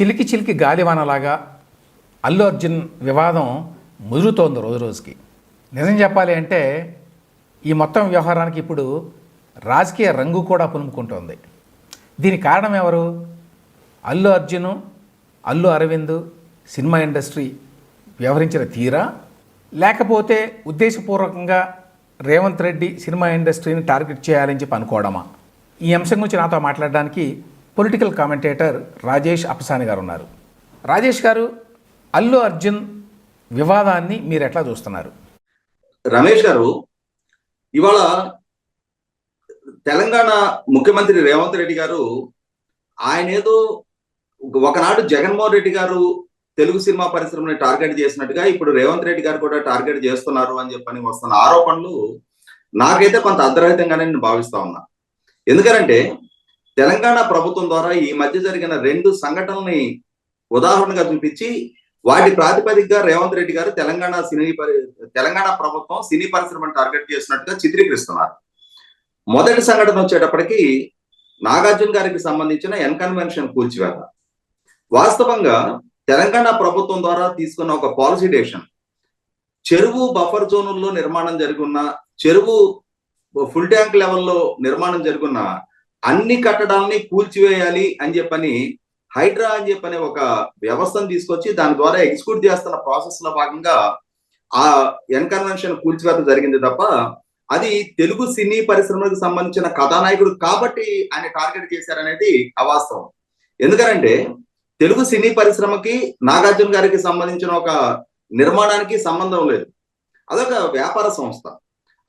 చిలికి చిలికి గాలివానలాగా అల్లు అర్జున్ వివాదం ముదురుతోంది రోజు రోజుకి. నిజం చెప్పాలి అంటే ఈ మొత్తం వ్యవహారానికి ఇప్పుడు రాజకీయ రంగు కూడా పులుముకుంటోంది. దీనికి కారణం ఎవరు? అల్లు అర్జున్, అల్లు అరవింద్ సినిమా ఇండస్ట్రీ వ్యవహరించిన తీరా, లేకపోతే ఉద్దేశపూర్వకంగా రేవంత్ రెడ్డి సినిమా ఇండస్ట్రీని టార్గెట్ చేయాలని చెప్పి అనుకోవడమా? ఈ అంశం గురించి నాతో మాట్లాడడానికి పొలిటికల్ కామెంటేటర్ రాజేష్ అప్పసాని గారు ఉన్నారు. రాజేష్ గారు, అల్లు అర్జున్ వివాదాన్ని మీరు ఎట్లా చూస్తున్నారు? రమేష్ గారు, ఇవాళ తెలంగాణ ముఖ్యమంత్రి రేవంత్ రెడ్డి గారు ఆయన ఏదో ఒకనాడు జగన్మోహన్ రెడ్డి గారు తెలుగు సినిమా పరిశ్రమని టార్గెట్ చేసినట్టుగా ఇప్పుడు రేవంత్ రెడ్డి గారు కూడా టార్గెట్ చేస్తున్నారు అని చెప్పని వస్తున్న ఆరోపణలు నాకైతే కొంత అర్ధరహితంగానే నేను భావిస్తా ఉన్నా. ఎందుకంటే తెలంగాణ ప్రభుత్వం ద్వారా ఈ మధ్య జరిగిన 2 సంఘటనల్ని ఉదాహరణగా చూపించి వాటి ప్రాతిపదికగా రేవంత్ రెడ్డి గారు తెలంగాణ ప్రభుత్వం సినీ పరిశ్రమను టార్గెట్ చేసినట్టుగా చిత్రీకరిస్తున్నారు. మొదటి సంఘటన వచ్చేటప్పటికి నాగార్జున గారికి సంబంధించిన ఎన్కన్వెన్షన్ కూల్చివేత. వాస్తవంగా తెలంగాణ ప్రభుత్వం ద్వారా తీసుకున్న ఒక పాలసీ డెసిషన్, చెరువు బఫర్ జోనుల్లో నిర్మాణం జరుగున్న, చెరువు ఫుల్ ట్యాంక్ లెవెల్లో నిర్మాణం జరుగున్న అన్ని కట్టడాలని కూల్చివేయాలి అని చెప్పని హైడ్రా అని చెప్పని ఒక వ్యవస్థను తీసుకొచ్చి దాని ద్వారా ఎగ్జిక్యూట్ చేస్తున్న ప్రాసెస్ లో భాగంగా ఆ ఎన్కన్వెన్షన్ కూల్చివేత జరిగింది తప్ప అది తెలుగు సినీ పరిశ్రమకు సంబంధించిన కథానాయకుడు కాబట్టి ఆయన టార్గెట్ చేశారనేది అవాస్తవం. ఎందుకంటే తెలుగు సినీ పరిశ్రమకి నాగార్జున గారికి సంబంధించిన ఒక నిర్మాణానికి సంబంధం లేదు. అదొక వ్యాపార సంస్థ.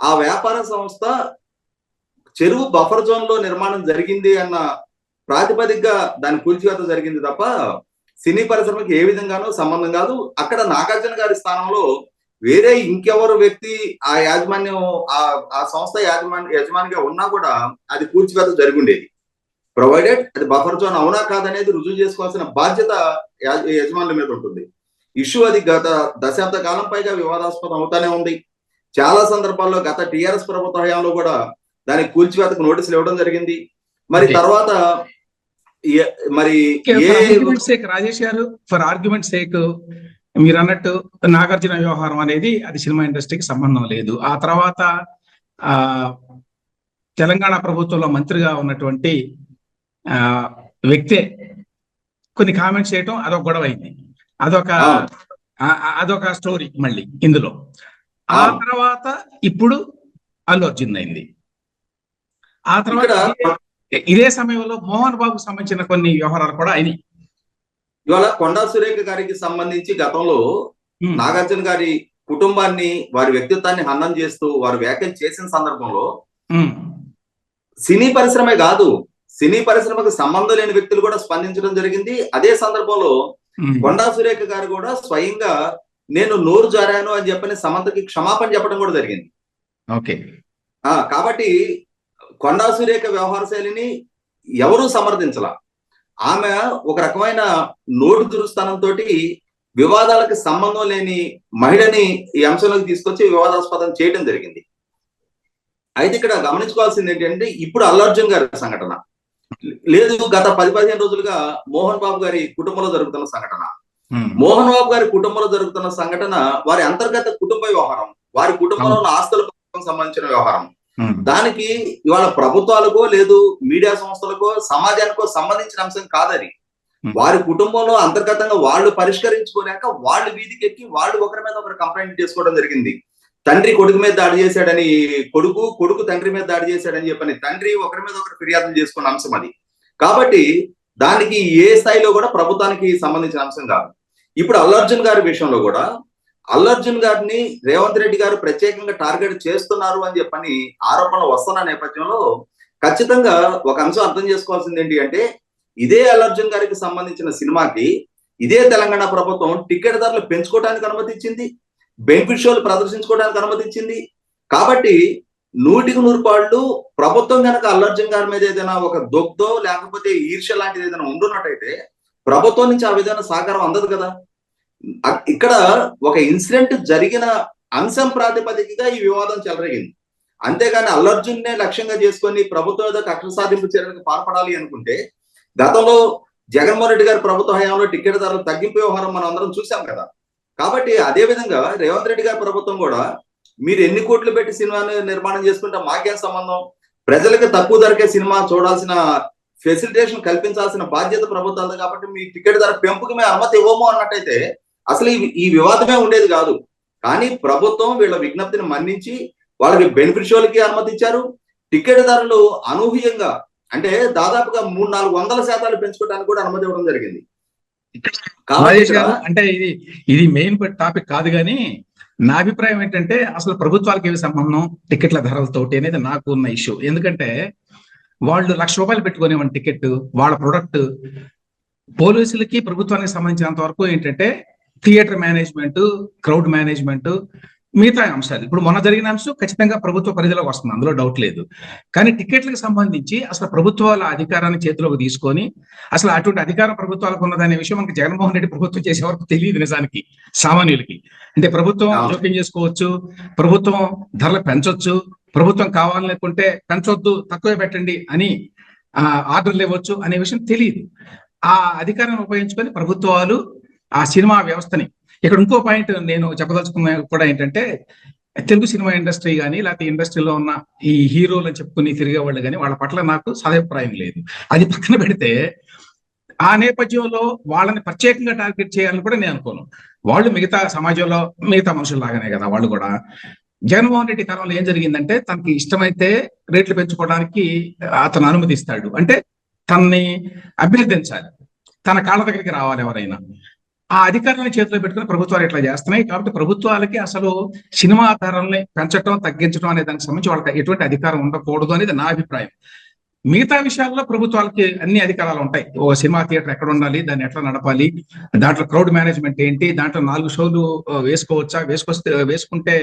ఆ వ్యాపార సంస్థ చెరువు బఫర్ జోన్ లో నిర్మాణం జరిగింది అన్న ప్రాతిపదికగా దాని కూల్చివేత జరిగింది తప్ప సినీ పరిశ్రమకి ఏ విధంగానూ సంబంధం కాదు. అక్కడ నాగార్జున గారి స్థానంలో వేరే ఇంకెవరు వ్యక్తి ఆ యాజమాన్యం ఆ సంస్థ యజమానిగా ఉన్నా కూడా అది కూల్చివేత జరుగుండేది. ప్రొవైడెడ్ అది బఫర్ జోన్ అవునా కాదనేది రుజువు చేసుకోవాల్సిన బాధ్యత యజమానుల మీద ఉంటుంది. ఇష్యూ అది గత దశాబ్ద కాలం పైగా వివాదాస్పదం అవుతానే ఉంది. చాలా సందర్భాల్లో గత టిఆర్ఎస్ ప్రభుత్వ హయాంలో కూడా దానికి కూల్చివేతకు నోటీసులు ఇవ్వడం జరిగింది. మరి తర్వాత రాజేష్ గారు, ఫర్ ఆర్గ్యుమెంట్ సేక్ మీరు అన్నట్టు నాగార్జున వ్యవహారం అనేది అది సినిమా ఇండస్ట్రీకి సంబంధం లేదు. ఆ తర్వాత తెలంగాణ ప్రభుత్వంలో మంత్రిగా ఉన్నటువంటి వ్యక్తే కొన్ని కామెంట్స్ చేయటం అదొక గొడవ అయింది. అదొక స్టోరీ మళ్ళీ ఇందులో. ఆ తర్వాత ఇప్పుడు అల్లు అర్జున్ అయింది. ఆ తర్వాత ఇదే సమయంలో మోహన్ బాబుకు సంబంధించిన కొన్ని వ్యవహారాలు కూడా అయినాయి. ఇవాళ కొండా సురేఖ గారికి సంబంధించి గతంలో నాగార్జున గారి కుటుంబాన్ని, వారి వ్యక్తిత్వాన్ని హననం చేస్తూ వారు వ్యాఖ్యలు చేసిన సందర్భంలో సినీ పరిశ్రమే కాదు, సినీ పరిశ్రమకు సంబంధం లేని వ్యక్తులు కూడా స్పందించడం జరిగింది. అదే సందర్భంలో కొండా సురేఖ గారు కూడా స్వయంగా నేను నోరు జారాను అని చెప్పని సమంతకి క్షమాపణ చెప్పడం కూడా జరిగింది. ఓకే. కాబట్టి కొండా సురేఖ వ్యవహార శైలిని ఎవరూ సమర్థించాల. ఆమె ఒక రకమైన నోటు దురుస్థానంతో వివాదాలకు సంబంధం లేని మహిళని ఈ అంశంలోకి తీసుకొచ్చి వివాదాస్పదం చేయడం జరిగింది. అయితే ఇక్కడ గమనించుకోవాల్సింది ఏంటంటే ఇప్పుడు అల్లు అర్జున్ గారి సంఘటన లేదు, గత 10-15 రోజులుగా మోహన్ బాబు గారి కుటుంబంలో జరుగుతున్న సంఘటన. మోహన్ బాబు గారి కుటుంబంలో జరుగుతున్న సంఘటన వారి అంతర్గత కుటుంబ వ్యవహారం, వారి కుటుంబంలో ఉన్న ఆస్తులకు సంబంధించిన వ్యవహారం. దానికి ఇవాళ ప్రభుత్వాలకో లేదు మీడియా సంస్థలకో సమాజానికో సంబంధించిన అంశం కాదని వారి కుటుంబంలో అంతర్గతంగా వాళ్ళు పరిష్కరించుకోలేక వాళ్ళు వీధికెక్కి వాళ్ళు ఒకరి మీద ఒకరు కంప్లైంట్ చేసుకోవడం జరిగింది. తండ్రి కొడుకు మీద దాడి చేశాడని కొడుకు తండ్రి మీద దాడి చేశాడని చెప్పని తండ్రి ఒకరి మీద ఒకరు ఫిర్యాదులు చేసుకున్న అంశం అది. కాబట్టి దానికి ఏ స్థాయిలో కూడా ప్రభుత్వానికి సంబంధించిన అంశం కాదు. ఇప్పుడు అల్లు అర్జున్ గారి విషయంలో కూడా అల్లు అర్జున్ గారిని రేవంత్ రెడ్డి గారు ప్రత్యేకంగా టార్గెట్ చేస్తున్నారు అని చెప్పని ఆరోపణలు వస్తున్న నేపథ్యంలో ఖచ్చితంగా ఒక అంశం అర్థం చేసుకోవాల్సింది ఏంటి అంటే, ఇదే అల్లు అర్జున్ గారికి సంబంధించిన సినిమాకి ఇదే తెలంగాణ ప్రభుత్వం టికెట్ ధరలు పెంచుకోవడానికి అనుమతి ఇచ్చింది, బెనిఫిట్ షోలు ప్రదర్శించుకోవడానికి అనుమతి ఇచ్చింది. కాబట్టి 100% ప్రభుత్వం కనుక అల్లు అర్జున్ గారి మీద ఏదైనా ఒక దొగ్దో లేకపోతే ఈర్ష్య లాంటిది ఏదైనా ఉండున్నట్టయితే ప్రభుత్వం నుంచి ఆ విధమైన సహకారం అందదు కదా. ఇక్కడ ఒక ఇన్సిడెంట్ జరిగిన అంశం ప్రాతిపదికగా ఈ వివాదం చెలరేగింది. అంతేగాని అల్లు అర్జున్ నే లక్ష్యంగా చేసుకొని ప్రభుత్వం ఏదో కక్ష సాధింపు చర్యలకు పాల్పడాలి అనుకుంటే గతంలో జగన్మోహన్ రెడ్డి గారి ప్రభుత్వ హయాంలో టికెట్ ధరలు తగ్గింపు వ్యవహారం మనం అందరం చూసాం కదా. కాబట్టి అదే విధంగా రేవంత్ రెడ్డి గారి ప్రభుత్వం కూడా మీరు ఎన్ని కోట్లు పెట్టి సినిమాని నిర్మాణం చేసుకుంటే మాకేం సంబంధం, ప్రజలకు తక్కువ ధరకే సినిమా చూడాల్సిన ఫెసిలిటేషన్ కల్పించాల్సిన బాధ్యత ప్రభుత్వాలు, కాబట్టి మీ టికెట్ ధర పెంపుకి మేము అనుమతి ఇవ్వము అన్నట్టయితే అసలు ఈ వివాదమే ఉండేది కాదు. కానీ ప్రభుత్వం వీళ్ళ విజ్ఞప్తిని మన్నించి వాళ్ళకి బెనిఫిషియల్కి అనుమతి ఇచ్చారు. టికెట్ ధరలు అనూహ్యంగా అంటే దాదాపుగా 300-400% పెంచుకోవడానికి కూడా అనుమతి ఇవ్వడం జరిగింది. అంటే ఇది మెయిన్ టాపిక్ కాదు, కానీ నా అభిప్రాయం ఏంటంటే అసలు ప్రభుత్వాలకు ఏమి సంబంధం టికెట్ల ధరలతోటి అనేది నాకు ఉన్న ఇష్యూ. ఎందుకంటే వాళ్ళు ₹1,00,000 పెట్టుకునేవాడి టికెట్, వాళ్ళ ప్రొడక్ట్. పోలీసులకి ప్రభుత్వానికి సంబంధించినంత వరకు ఏంటంటే థియేటర్ మేనేజ్మెంట్, క్రౌడ్ మేనేజ్మెంట్, మిగతా అంశాలు. ఇప్పుడు మొన్న జరిగిన అంశం ఖచ్చితంగా ప్రభుత్వ పరిధిలోకి వస్తుంది, అందులో డౌట్ లేదు. కానీ టికెట్లకు సంబంధించి అసలు ప్రభుత్వాల అధికారాన్ని చేతిలోకి తీసుకొని అసలు అటువంటి అధికారం ప్రభుత్వాలకు ఉన్నదనే విషయం మనకి జగన్మోహన్ రెడ్డి ప్రభుత్వం చేసే వరకు తెలియదు నిజానికి సామాన్యులకి. అంటే ప్రభుత్వం జోక్యం చేసుకోవచ్చు, ప్రభుత్వం ధరలు పెంచొచ్చు, ప్రభుత్వం కావాలనుకుంటే పెంచొద్దు తక్కువే పెట్టండి అని ఆర్డర్లు ఇవ్వచ్చు అనే విషయం తెలియదు. ఆ అధికారాన్ని ఉపయోగించుకొని ప్రభుత్వాలు ఆ సినిమా వ్యవస్థని. ఇక్కడ ఇంకో పాయింట్ నేను చెప్పదలుచుకున్న కూడా ఏంటంటే తెలుగు సినిమా ఇండస్ట్రీ కానీ లేకపోతే ఇండస్ట్రీలో ఉన్న ఈ హీరోలు అని చెప్పుకుని తిరిగే వాళ్ళు కానీ వాళ్ళ పట్ల నాకు సదాభిప్రాయం లేదు. అది పక్కన పెడితే ఆ నేపథ్యంలో వాళ్ళని ప్రత్యేకంగా టార్గెట్ చేయాలని కూడా నేను అనుకోను. వాళ్ళు మిగతా సమాజంలో మిగతా మనుషుల్లాగానే కదా వాళ్ళు కూడా. జగన్మోహన్ రెడ్డి కాలంలో ఏం జరిగిందంటే తనకి ఇష్టమైతే రేట్లు పెంచుకోవడానికి అతను అనుమతిస్తాడు. అంటే తనని అభ్యర్థించాలి, తన కాళ్ళ దగ్గరికి రావాలి ఎవరైనా. ఆ అధికారాన్ని చేతిలో పెట్టుకుని ప్రభుత్వాలు ఇట్లా చేస్తున్నాయి. కాబట్టి ప్రభుత్వాలకి అసలు సినిమా ధరల్ని పెంచడం తగ్గించడం అనే దానికి సంబంధించి వాళ్ళకి ఎటువంటి అధికారం ఉండకూడదు అనేది నా అభిప్రాయం. మిగతా విషయాల్లో ప్రభుత్వాలకి అన్ని అధికారాలు ఉంటాయి. ఒక సినిమా థియేటర్ ఎక్కడ ఉండాలి, దాన్ని ఎట్లా నడపాలి, దాంట్లో క్రౌడ్ మేనేజ్మెంట్ ఏంటి, దాంట్లో 4 షోలు వేసుకోవచ్చా, వేసుకుంటే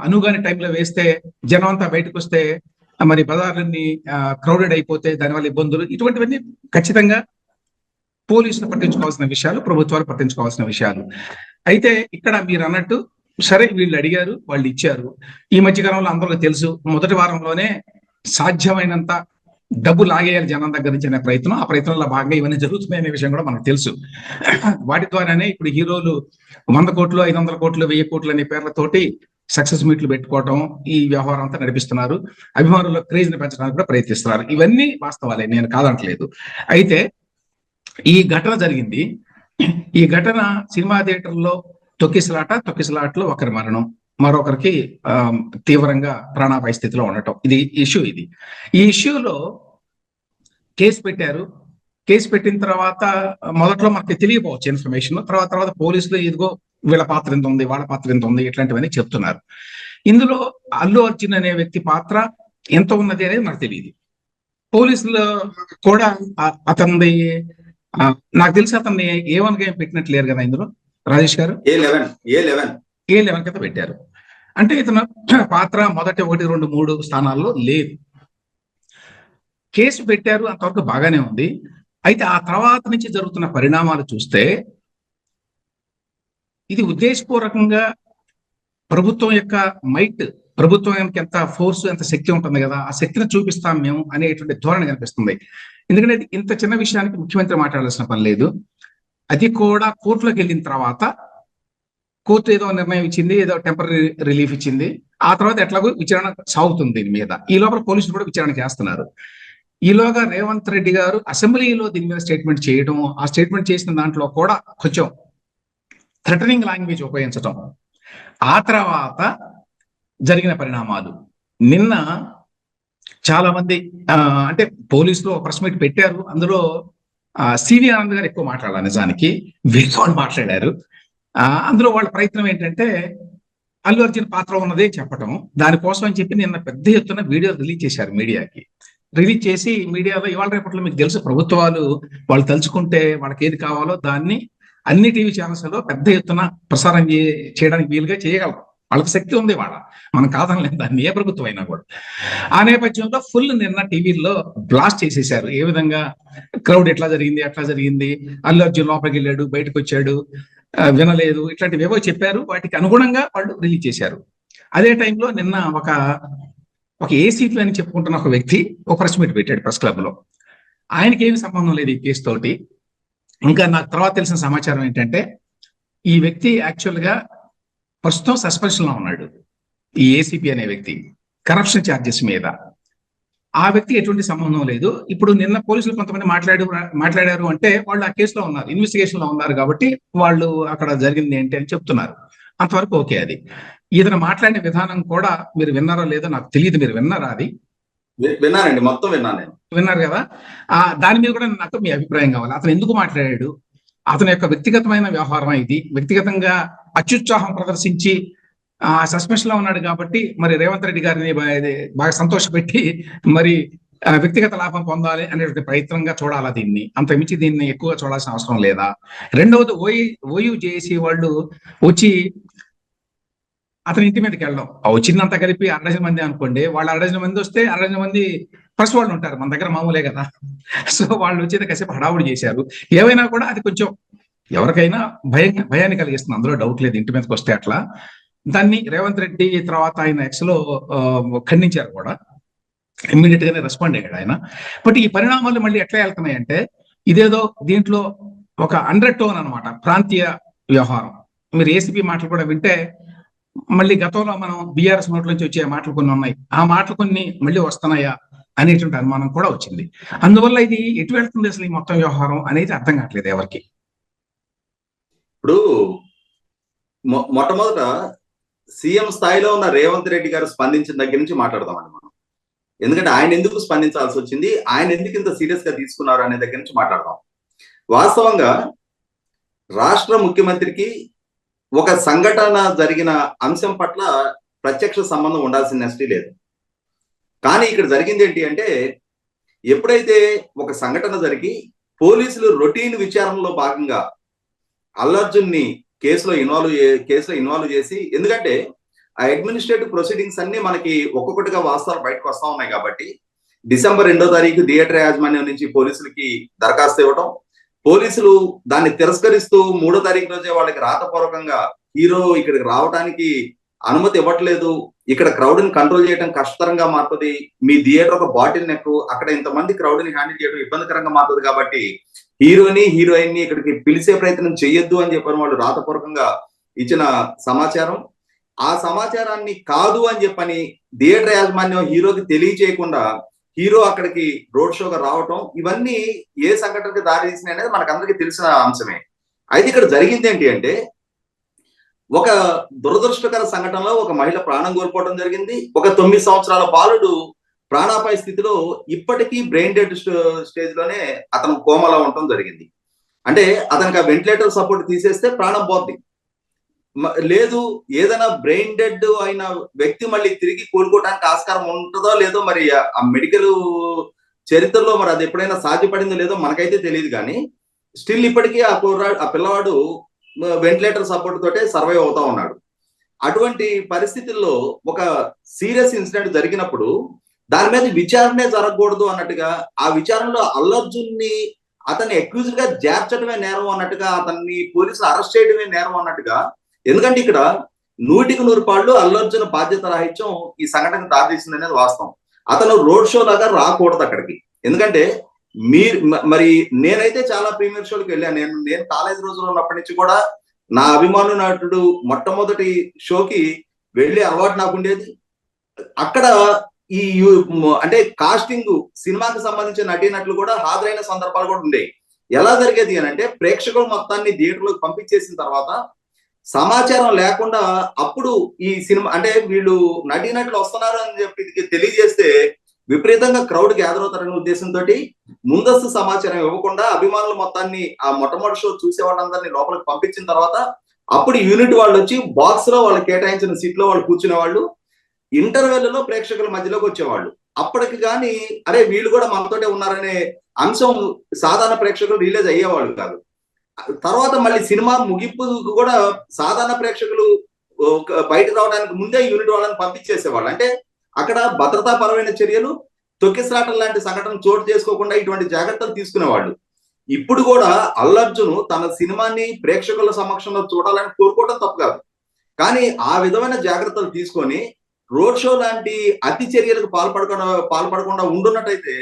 అనుగాని టైంలో వేస్తే జనం అంతా బయటకు వస్తే మరి బజార్లన్నీ క్రౌడెడ్ అయిపోతే దానివల్ల ఇబ్బందులు, ఇటువంటివన్నీ ఖచ్చితంగా పోలీసులు పట్టించుకోవాల్సిన విషయాలు, ప్రభుత్వాలు పట్టించుకోవాల్సిన విషయాలు. అయితే ఇక్కడ మీరు అన్నట్టు సరే వీళ్ళు అడిగారు, వాళ్ళు ఇచ్చారు. ఈ మధ్యకాలంలో అందరికీ తెలుసు, మొదటి వారంలోనే సాధ్యమైనంత డబ్బు లాగేయాలి జనం దగ్గర నుంచి అనే ప్రయత్నం, ఆ ప్రయత్నంలో భాగంగా ఇవన్నీ జరుగుతున్నాయనే విషయం కూడా మనకు తెలుసు. వాటి ద్వారానే ఇప్పుడు హీరోలు 100 కోట్లు, 500 కోట్లు, 1000 కోట్లు అనే పేర్లతోటి సక్సెస్ మీట్లు పెట్టుకోవటం, ఈ వ్యవహారం అంతా నడిపిస్తున్నారు. అభిమానుల క్రేజ్ ని పెంచడానికి కూడా ప్రయత్నిస్తున్నారు. ఇవన్నీ వాస్తవాలే, నేను కాదంటలేదు. అయితే ఈ ఘటన జరిగింది. ఈ ఘటన సినిమా థియేటర్లో తొక్కిసలాటలో ఒకరి మరణం, మరొకరికి తీవ్రంగా ప్రాణాపాయ స్థితిలో ఉండటం, ఇది ఇష్యూ. ఈ ఇష్యూలో కేసు పెట్టారు. కేసు పెట్టిన తర్వాత మొదట్లో మనకి తెలియకపోవచ్చు ఇన్ఫర్మేషన్, తర్వాత పోలీసులు ఇదిగో వీళ్ళ పాత్ర ఎంత ఉంది, వాళ్ళ పాత్ర ఎంత ఉంది, ఇట్లాంటివన్నీ చెప్తున్నారు. ఇందులో అల్లు అర్జున్ అనే వ్యక్తి పాత్ర ఎంత ఉన్నది అనేది నాకు తెలియదు. పోలీసులు కూడా అతనిది నాకు తెలిసి అతన్ని A1 గా పెట్టినట్లు లేరు కదా ఇందులో, రాజేష్ గారు A11 కింద పెట్టారు. అంటే ఇతను పాత్ర మొదటి 1, 2, 3 స్థానాల్లో లేదు. కేసు పెట్టారు, అంతవరకు బాగానే ఉంది. అయితే ఆ తర్వాత నుంచి జరుగుతున్న పరిణామాలు చూస్తే ఇది ఉద్దేశపూర్వకంగా ప్రభుత్వం యొక్క మైట్, ప్రభుత్వానికి ఎంత ఫోర్స్, ఎంత శక్తి ఉంటుంది కదా, ఆ శక్తిని చూపిస్తాం మేము అనేటువంటి ధోరణి కనిపిస్తుంది. ఎందుకంటే ఇంత చిన్న విషయానికి ముఖ్యమంత్రి మాట్లాడాల్సిన పని లేదు. అది కూడా కోర్టులోకి వెళ్ళిన తర్వాత కోర్టు ఏదో నిర్ణయం ఇచ్చింది, ఏదో టెంపరీ రిలీఫ్ ఇచ్చింది. ఆ తర్వాత ఎట్లాగో విచారణ సాగుతుంది దీని మీద. ఈ లోపల పోలీసులు కూడా విచారణ చేస్తున్నారు. ఈలోగా రేవంత్ రెడ్డి గారు అసెంబ్లీలో దీని మీద స్టేట్మెంట్ చేయడం, ఆ స్టేట్మెంట్ చేసిన దాంట్లో కూడా కొంచెం థ్రెటనింగ్ లాంగ్వేజ్ ఉపయోగించడం, ఆ తర్వాత జరిగిన పరిణామాలు. నిన్న చాలా మంది అంటే పోలీసులు ప్రెస్ మీట్ పెట్టారు. అందులో సివి ఆనంద్ గారు ఎక్కువ మాట్లాడారు, నిజానికి వీళ్ళు మాట్లాడారు. అందులో వాళ్ళ ప్రయత్నం ఏంటంటే అల్లు అర్జున్ పాత్ర ఉన్నదే చెప్పటం. దానికోసం అని చెప్పి నిన్న పెద్ద ఎత్తున వీడియో రిలీజ్ చేశారు మీడియాకి. రిలీజ్ చేసి మీడియాలో ఇవాళ రేపట్లో మీకు తెలుసు, ప్రభుత్వాలు వాళ్ళు తలుచుకుంటే వాళ్ళకి ఏది కావాలో దాన్ని అన్ని టీవీ ఛానల్స్ లో పెద్ద ఎత్తున ప్రసారం చేయడానికి వీలుగా చేయగలరు. వాళ్ళకి శక్తి ఉంది, మనం కాదనలేదు దాన్ని, ఏ ప్రభుత్వం అయినా కూడా. ఆ నేపథ్యంలో ఫుల్ నిన్న టీవీల్లో బ్లాస్ట్ చేసేసారు. ఏ విధంగా క్రౌడ్ ఎట్లా జరిగింది, అల్లు అర్జున్ లోపలికి వెళ్ళాడు, బయటకు వచ్చాడు, వినలేదు, ఇట్లాంటివి ఏవో చెప్పారు. వాటికి అనుగుణంగా వాళ్ళు రిలీజ్ చేశారు. అదే టైంలో నిన్న ఒక ఏసీపీ అని చెప్పుకుంటున్న ఒక వ్యక్తి ఒక ప్రెస్ మీట్ పెట్టాడు ప్రెస్ క్లబ్ లో. ఆయనకి ఏమి సంబంధం లేదు ఈ కేసు తోటి. ఇంకా నాకు తర్వాత తెలిసిన సమాచారం ఏంటంటే ఈ వ్యక్తి యాక్చువల్ గా ప్రస్తుతం సస్పెన్షన్ లో ఉన్నాడు. ఈ ఏసీపీ అనే వ్యక్తి కరప్షన్ ఛార్జెస్ మీద. ఆ వ్యక్తికి ఎటువంటి సంబంధం లేదు. ఇప్పుడు నిన్న పోలీసులు కొంతమంది మాట్లాడారు అంటే వాళ్ళు ఆ కేసులో ఉన్నారు, ఇన్వెస్టిగేషన్ లో ఉన్నారు కాబట్టి వాళ్ళు అక్కడ జరిగింది ఏంటి అని చెప్తున్నారు. అంతవరకు ఓకే. అది ఇతను మాట్లాడిన విధానం కూడా మీరు విన్నారో లేదో నాకు తెలియదు. మీరు విన్నారా? అది విన్నానండి, మొత్తం విన్నాను నేను. విన్నారు కదా. దాని మీద కూడా నాకు మీ అభిప్రాయం కావాలి. అతను ఎందుకు మాట్లాడాడు? అతని యొక్క వ్యక్తిగతమైన వ్యవహారం ఇది. వ్యక్తిగతంగా అత్యుత్సాహం ప్రదర్శించి సస్పెన్షన్ లో ఉన్నాడు కాబట్టి మరి రేవంత్ రెడ్డి గారిని బాగా సంతోషపెట్టి మరి వ్యక్తిగత లాభం పొందాలి అనేటువంటి ప్రయత్నంగా చూడాలా దీన్ని? అంతకుమించి దీన్ని ఎక్కువగా చూడాల్సిన అవసరం లేదా? రెండవది ఓయూ జేఏసీ వాళ్ళు వచ్చి అతని ఇంటి మీదకి వెళ్ళడం, వచ్చిందంతా కలిపి 60 మంది అనుకోండి. వాళ్ళు 60 మంది వస్తే 60 మంది ప్రెస్ వాళ్ళు ఉంటారు, మన దగ్గర మామూలే కదా. సో వాళ్ళు వచ్చేది కాసేపు హడావుడి చేశారు. ఏవైనా కూడా అది కొంచెం ఎవరికైనా భయాన్ని కలిగిస్తుంది, అందులో డౌట్ లేదు. ఇంటి మీదకి వస్తే అట్లా దాన్ని రేవంత్ రెడ్డి తర్వాత ఆయన ఎక్స్ లో ఖండించారు కూడా, ఇమ్మీడియట్ గానే రెస్పాండ్ అయ్యాడు ఆయన. బట్ ఈ పరిణామాలు మళ్ళీ ఎట్లా వెళ్తున్నాయంటే ఇదేదో దీంట్లో ఒక అండర్ టోన్ అనమాట, ప్రాంతీయ వ్యవహారం. మీరు ఏసీపీ మాటలు కూడా వింటే మళ్ళీ గతంలో మనం బీఆర్ఎస్ నోట్ల నుంచి వచ్చే మాటలు కొన్ని ఉన్నాయి, ఆ మాటలు కొన్ని మళ్ళీ వస్తున్నాయా అనేటువంటి అనుమానం కూడా వచ్చింది. అందువల్ల ఇది ఎటు వెళ్తుంది అసలు ఈ మొత్తం వ్యవహారం అనేది అర్థం కావట్లేదు ఎవరికి. ఇప్పుడు మొట్టమొదట సీఎం స్థాయిలో ఉన్న రేవంత్ రెడ్డి గారు స్పందించిన దగ్గర నుంచి మాట్లాడదామండి మనం. ఎందుకంటే ఆయన ఎందుకు స్పందించాల్సి వచ్చింది, ఆయన ఎందుకు ఇంత సీరియస్ గా తీసుకున్నారు అనే దగ్గర నుంచి మాట్లాడదాం. వాస్తవంగా రాష్ట్ర ముఖ్యమంత్రికి ఒక సంఘటన జరిగిన అంశం పట్ల ప్రత్యక్ష సంబంధం ఉండాల్సిన నెస్టీ లేదు. కానీ ఇక్కడ జరిగింది ఏంటి అంటే, ఎప్పుడైతే ఒక సంఘటన జరిగి పోలీసులు రొటీన్ విచారణలో భాగంగా అల్లర్జున్ని కేసులో ఇన్వాల్వ్ చేసి, ఎందుకంటే ఆ అడ్మినిస్ట్రేటివ్ ప్రొసీడింగ్స్ అన్ని మనకి ఒక్కొక్కటిగా వాస్తవాలు బయటకు వస్తా ఉన్నాయి కాబట్టి డిసెంబర్ 2వ తారీఖు థియేటర్ యాజమాన్యం నుంచి పోలీసులకి దరఖాస్తు ఇవ్వడం, పోలీసులు దాన్ని తిరస్కరిస్తూ 3వ తారీఖు రోజే వాళ్ళకి రాతపూర్వకంగా హీరో ఇక్కడికి రావడానికి అనుమతి ఇవ్వట్లేదు, ఇక్కడ క్రౌడ్ ని కంట్రోల్ చేయడం కష్టతరంగా మారుతుంది, మీ థియేటర్ ఒక బాటిల్ నెక్, అక్కడ ఇంతమంది క్రౌడ్ ని హ్యాండిల్ చేయడం ఇబ్బందికరంగా మారుతుంది కాబట్టి హీరోని హీరోయిన్ ని ఇక్కడికి పిలిచే ప్రయత్నం చేయొద్దు అని చెప్పని వాళ్ళు రాతపూర్వకంగా ఇచ్చిన సమాచారం. ఆ సమాచారాన్ని కాదు అని చెప్పని థియేటర్ యాజమాన్యం హీరోకి తెలియచేయకుండా హీరో అక్కడికి రోడ్ షోగా రావటం, ఇవన్నీ ఏ సంఘటనకి దారి తీసినాయి అనేది మనకందరికీ తెలిసిన అంశమే. అయితే ఇక్కడ జరిగింది ఏంటి అంటే, ఒక దురదృష్టకర సంఘటనలో ఒక మహిళ ప్రాణం కోల్పోవడం జరిగింది. ఒక 9 సంవత్సరాల బాలుడు ప్రాణాపాయ స్థితిలో ఇప్పటికీ బ్రెయిన్ డెడ్ స్టేజ్ లోనే అతను కోమాలో ఉండటం జరిగింది. అంటే అతనికి ఆ వెంటిలేటర్ సపోర్ట్ తీసేస్తే ప్రాణం పోద్ది. లేదు ఏదైనా బ్రెయిన్ డెడ్ అయిన వ్యక్తి మళ్ళీ తిరిగి కోలుకోవడానికి ఆస్కారం ఉంటుందో లేదో మరి ఆ మెడికల్ చరిత్రలో మరి అది ఎప్పుడైనా సాధ్యపడిందో లేదో మనకైతే తెలియదు. కానీ స్టిల్ ఇప్పటికీ ఆ పిల్లవాడు వెంటిలేటర్ సపోర్ట్ తోటే సర్వైవ్ అవుతా ఉన్నాడు. అటువంటి పరిస్థితుల్లో ఒక సీరియస్ ఇన్సిడెంట్ జరిగినప్పుడు దాని మీద విచారణే జరగకూడదు అన్నట్టుగా, ఆ విచారణలో అల్లర్జున్ని అతన్ని అక్యూజ్ గా చేర్చడమే నేరం అన్నట్టుగా, అతన్ని పోలీసులు అరెస్ట్ చేయడమే నేరం అన్నట్టుగా. ఎందుకంటే ఇక్కడ 100% అల్లర్జున్ బాధ్యత రాహిత్యం ఈ సంఘటన దారితీసింది అనేది వాస్తవం. అతను రోడ్ షో లాగా రాకూడదు అక్కడికి. ఎందుకంటే మరి నేనైతే చాలా ప్రీమియర్ షోలకు వెళ్ళాను. నేను కాలేజ్ రోజుల్లో ఉన్నప్పటి నుంచి కూడా నా అభిమాను నటుడు మొట్టమొదటి షోకి వెళ్ళే అలవాటు నాకు ఉండేది. అక్కడ ఈ అంటే కాస్టింగ్ సినిమాకి సంబంధించిన నటీనటులు కూడా హాజరైన సందర్భాలు కూడా ఉండేవి. ఎలా జరిగేది అని అంటే, ప్రేక్షకులు మొత్తాన్ని థియేటర్లోకి పంపించేసిన తర్వాత సమాచారం లేకుండా అప్పుడు ఈ సినిమా అంటే వీళ్ళు నటీనటులు వస్తున్నారు అని చెప్పి తెలియజేస్తే విపరీతంగా క్రౌడ్ గ్యాదర్ అవుతారనే ఉద్దేశంతో ముందస్తు సమాచారం ఇవ్వకుండా అభిమానులు మొత్తాన్ని ఆ మొట్టమొదటి షో చూసే వాళ్ళందరినీ లోపలికి పంపించిన తర్వాత అప్పుడు యూనిట్ వాళ్ళు వచ్చి బాక్స్ లో వాళ్ళు కేటాయించిన సీట్ లో వాళ్ళు కూర్చునే వాళ్ళు, ఇంటర్వెల్లో ప్రేక్షకుల మధ్యలోకి వచ్చేవాళ్ళు. అప్పటికి కానీ అరే వీళ్ళు కూడా మనతోటే ఉన్నారనే అంశం సాధారణ ప్రేక్షకులు రిలీజ్ అయ్యేవాళ్ళు కాదు. తర్వాత మళ్ళీ సినిమా ముగింపు కూడా సాధారణ ప్రేక్షకులు బయట రావడానికి ముందే యూనిట్ వాళ్ళని పంపించేసేవాళ్ళు. అంటే అక్కడ భద్రతాపరమైన చర్యలు, తొక్కిసలాటం లాంటి సంఘటన చోటు చేసుకోకుండా ఇటువంటి జాగ్రత్తలు తీసుకునేవాళ్ళు. ఇప్పుడు కూడా అల్లర్జున్ తన సినిమాని ప్రేక్షకుల సమక్షంలో చూడాలని కోరుకోవడం తప్పు కాదు. కానీ ఆ విధమైన జాగ్రత్తలు తీసుకొని రోడ్ షో లాంటి అతి చర్యలకు పాల్పడకుండా ఉండున్నట్టయితే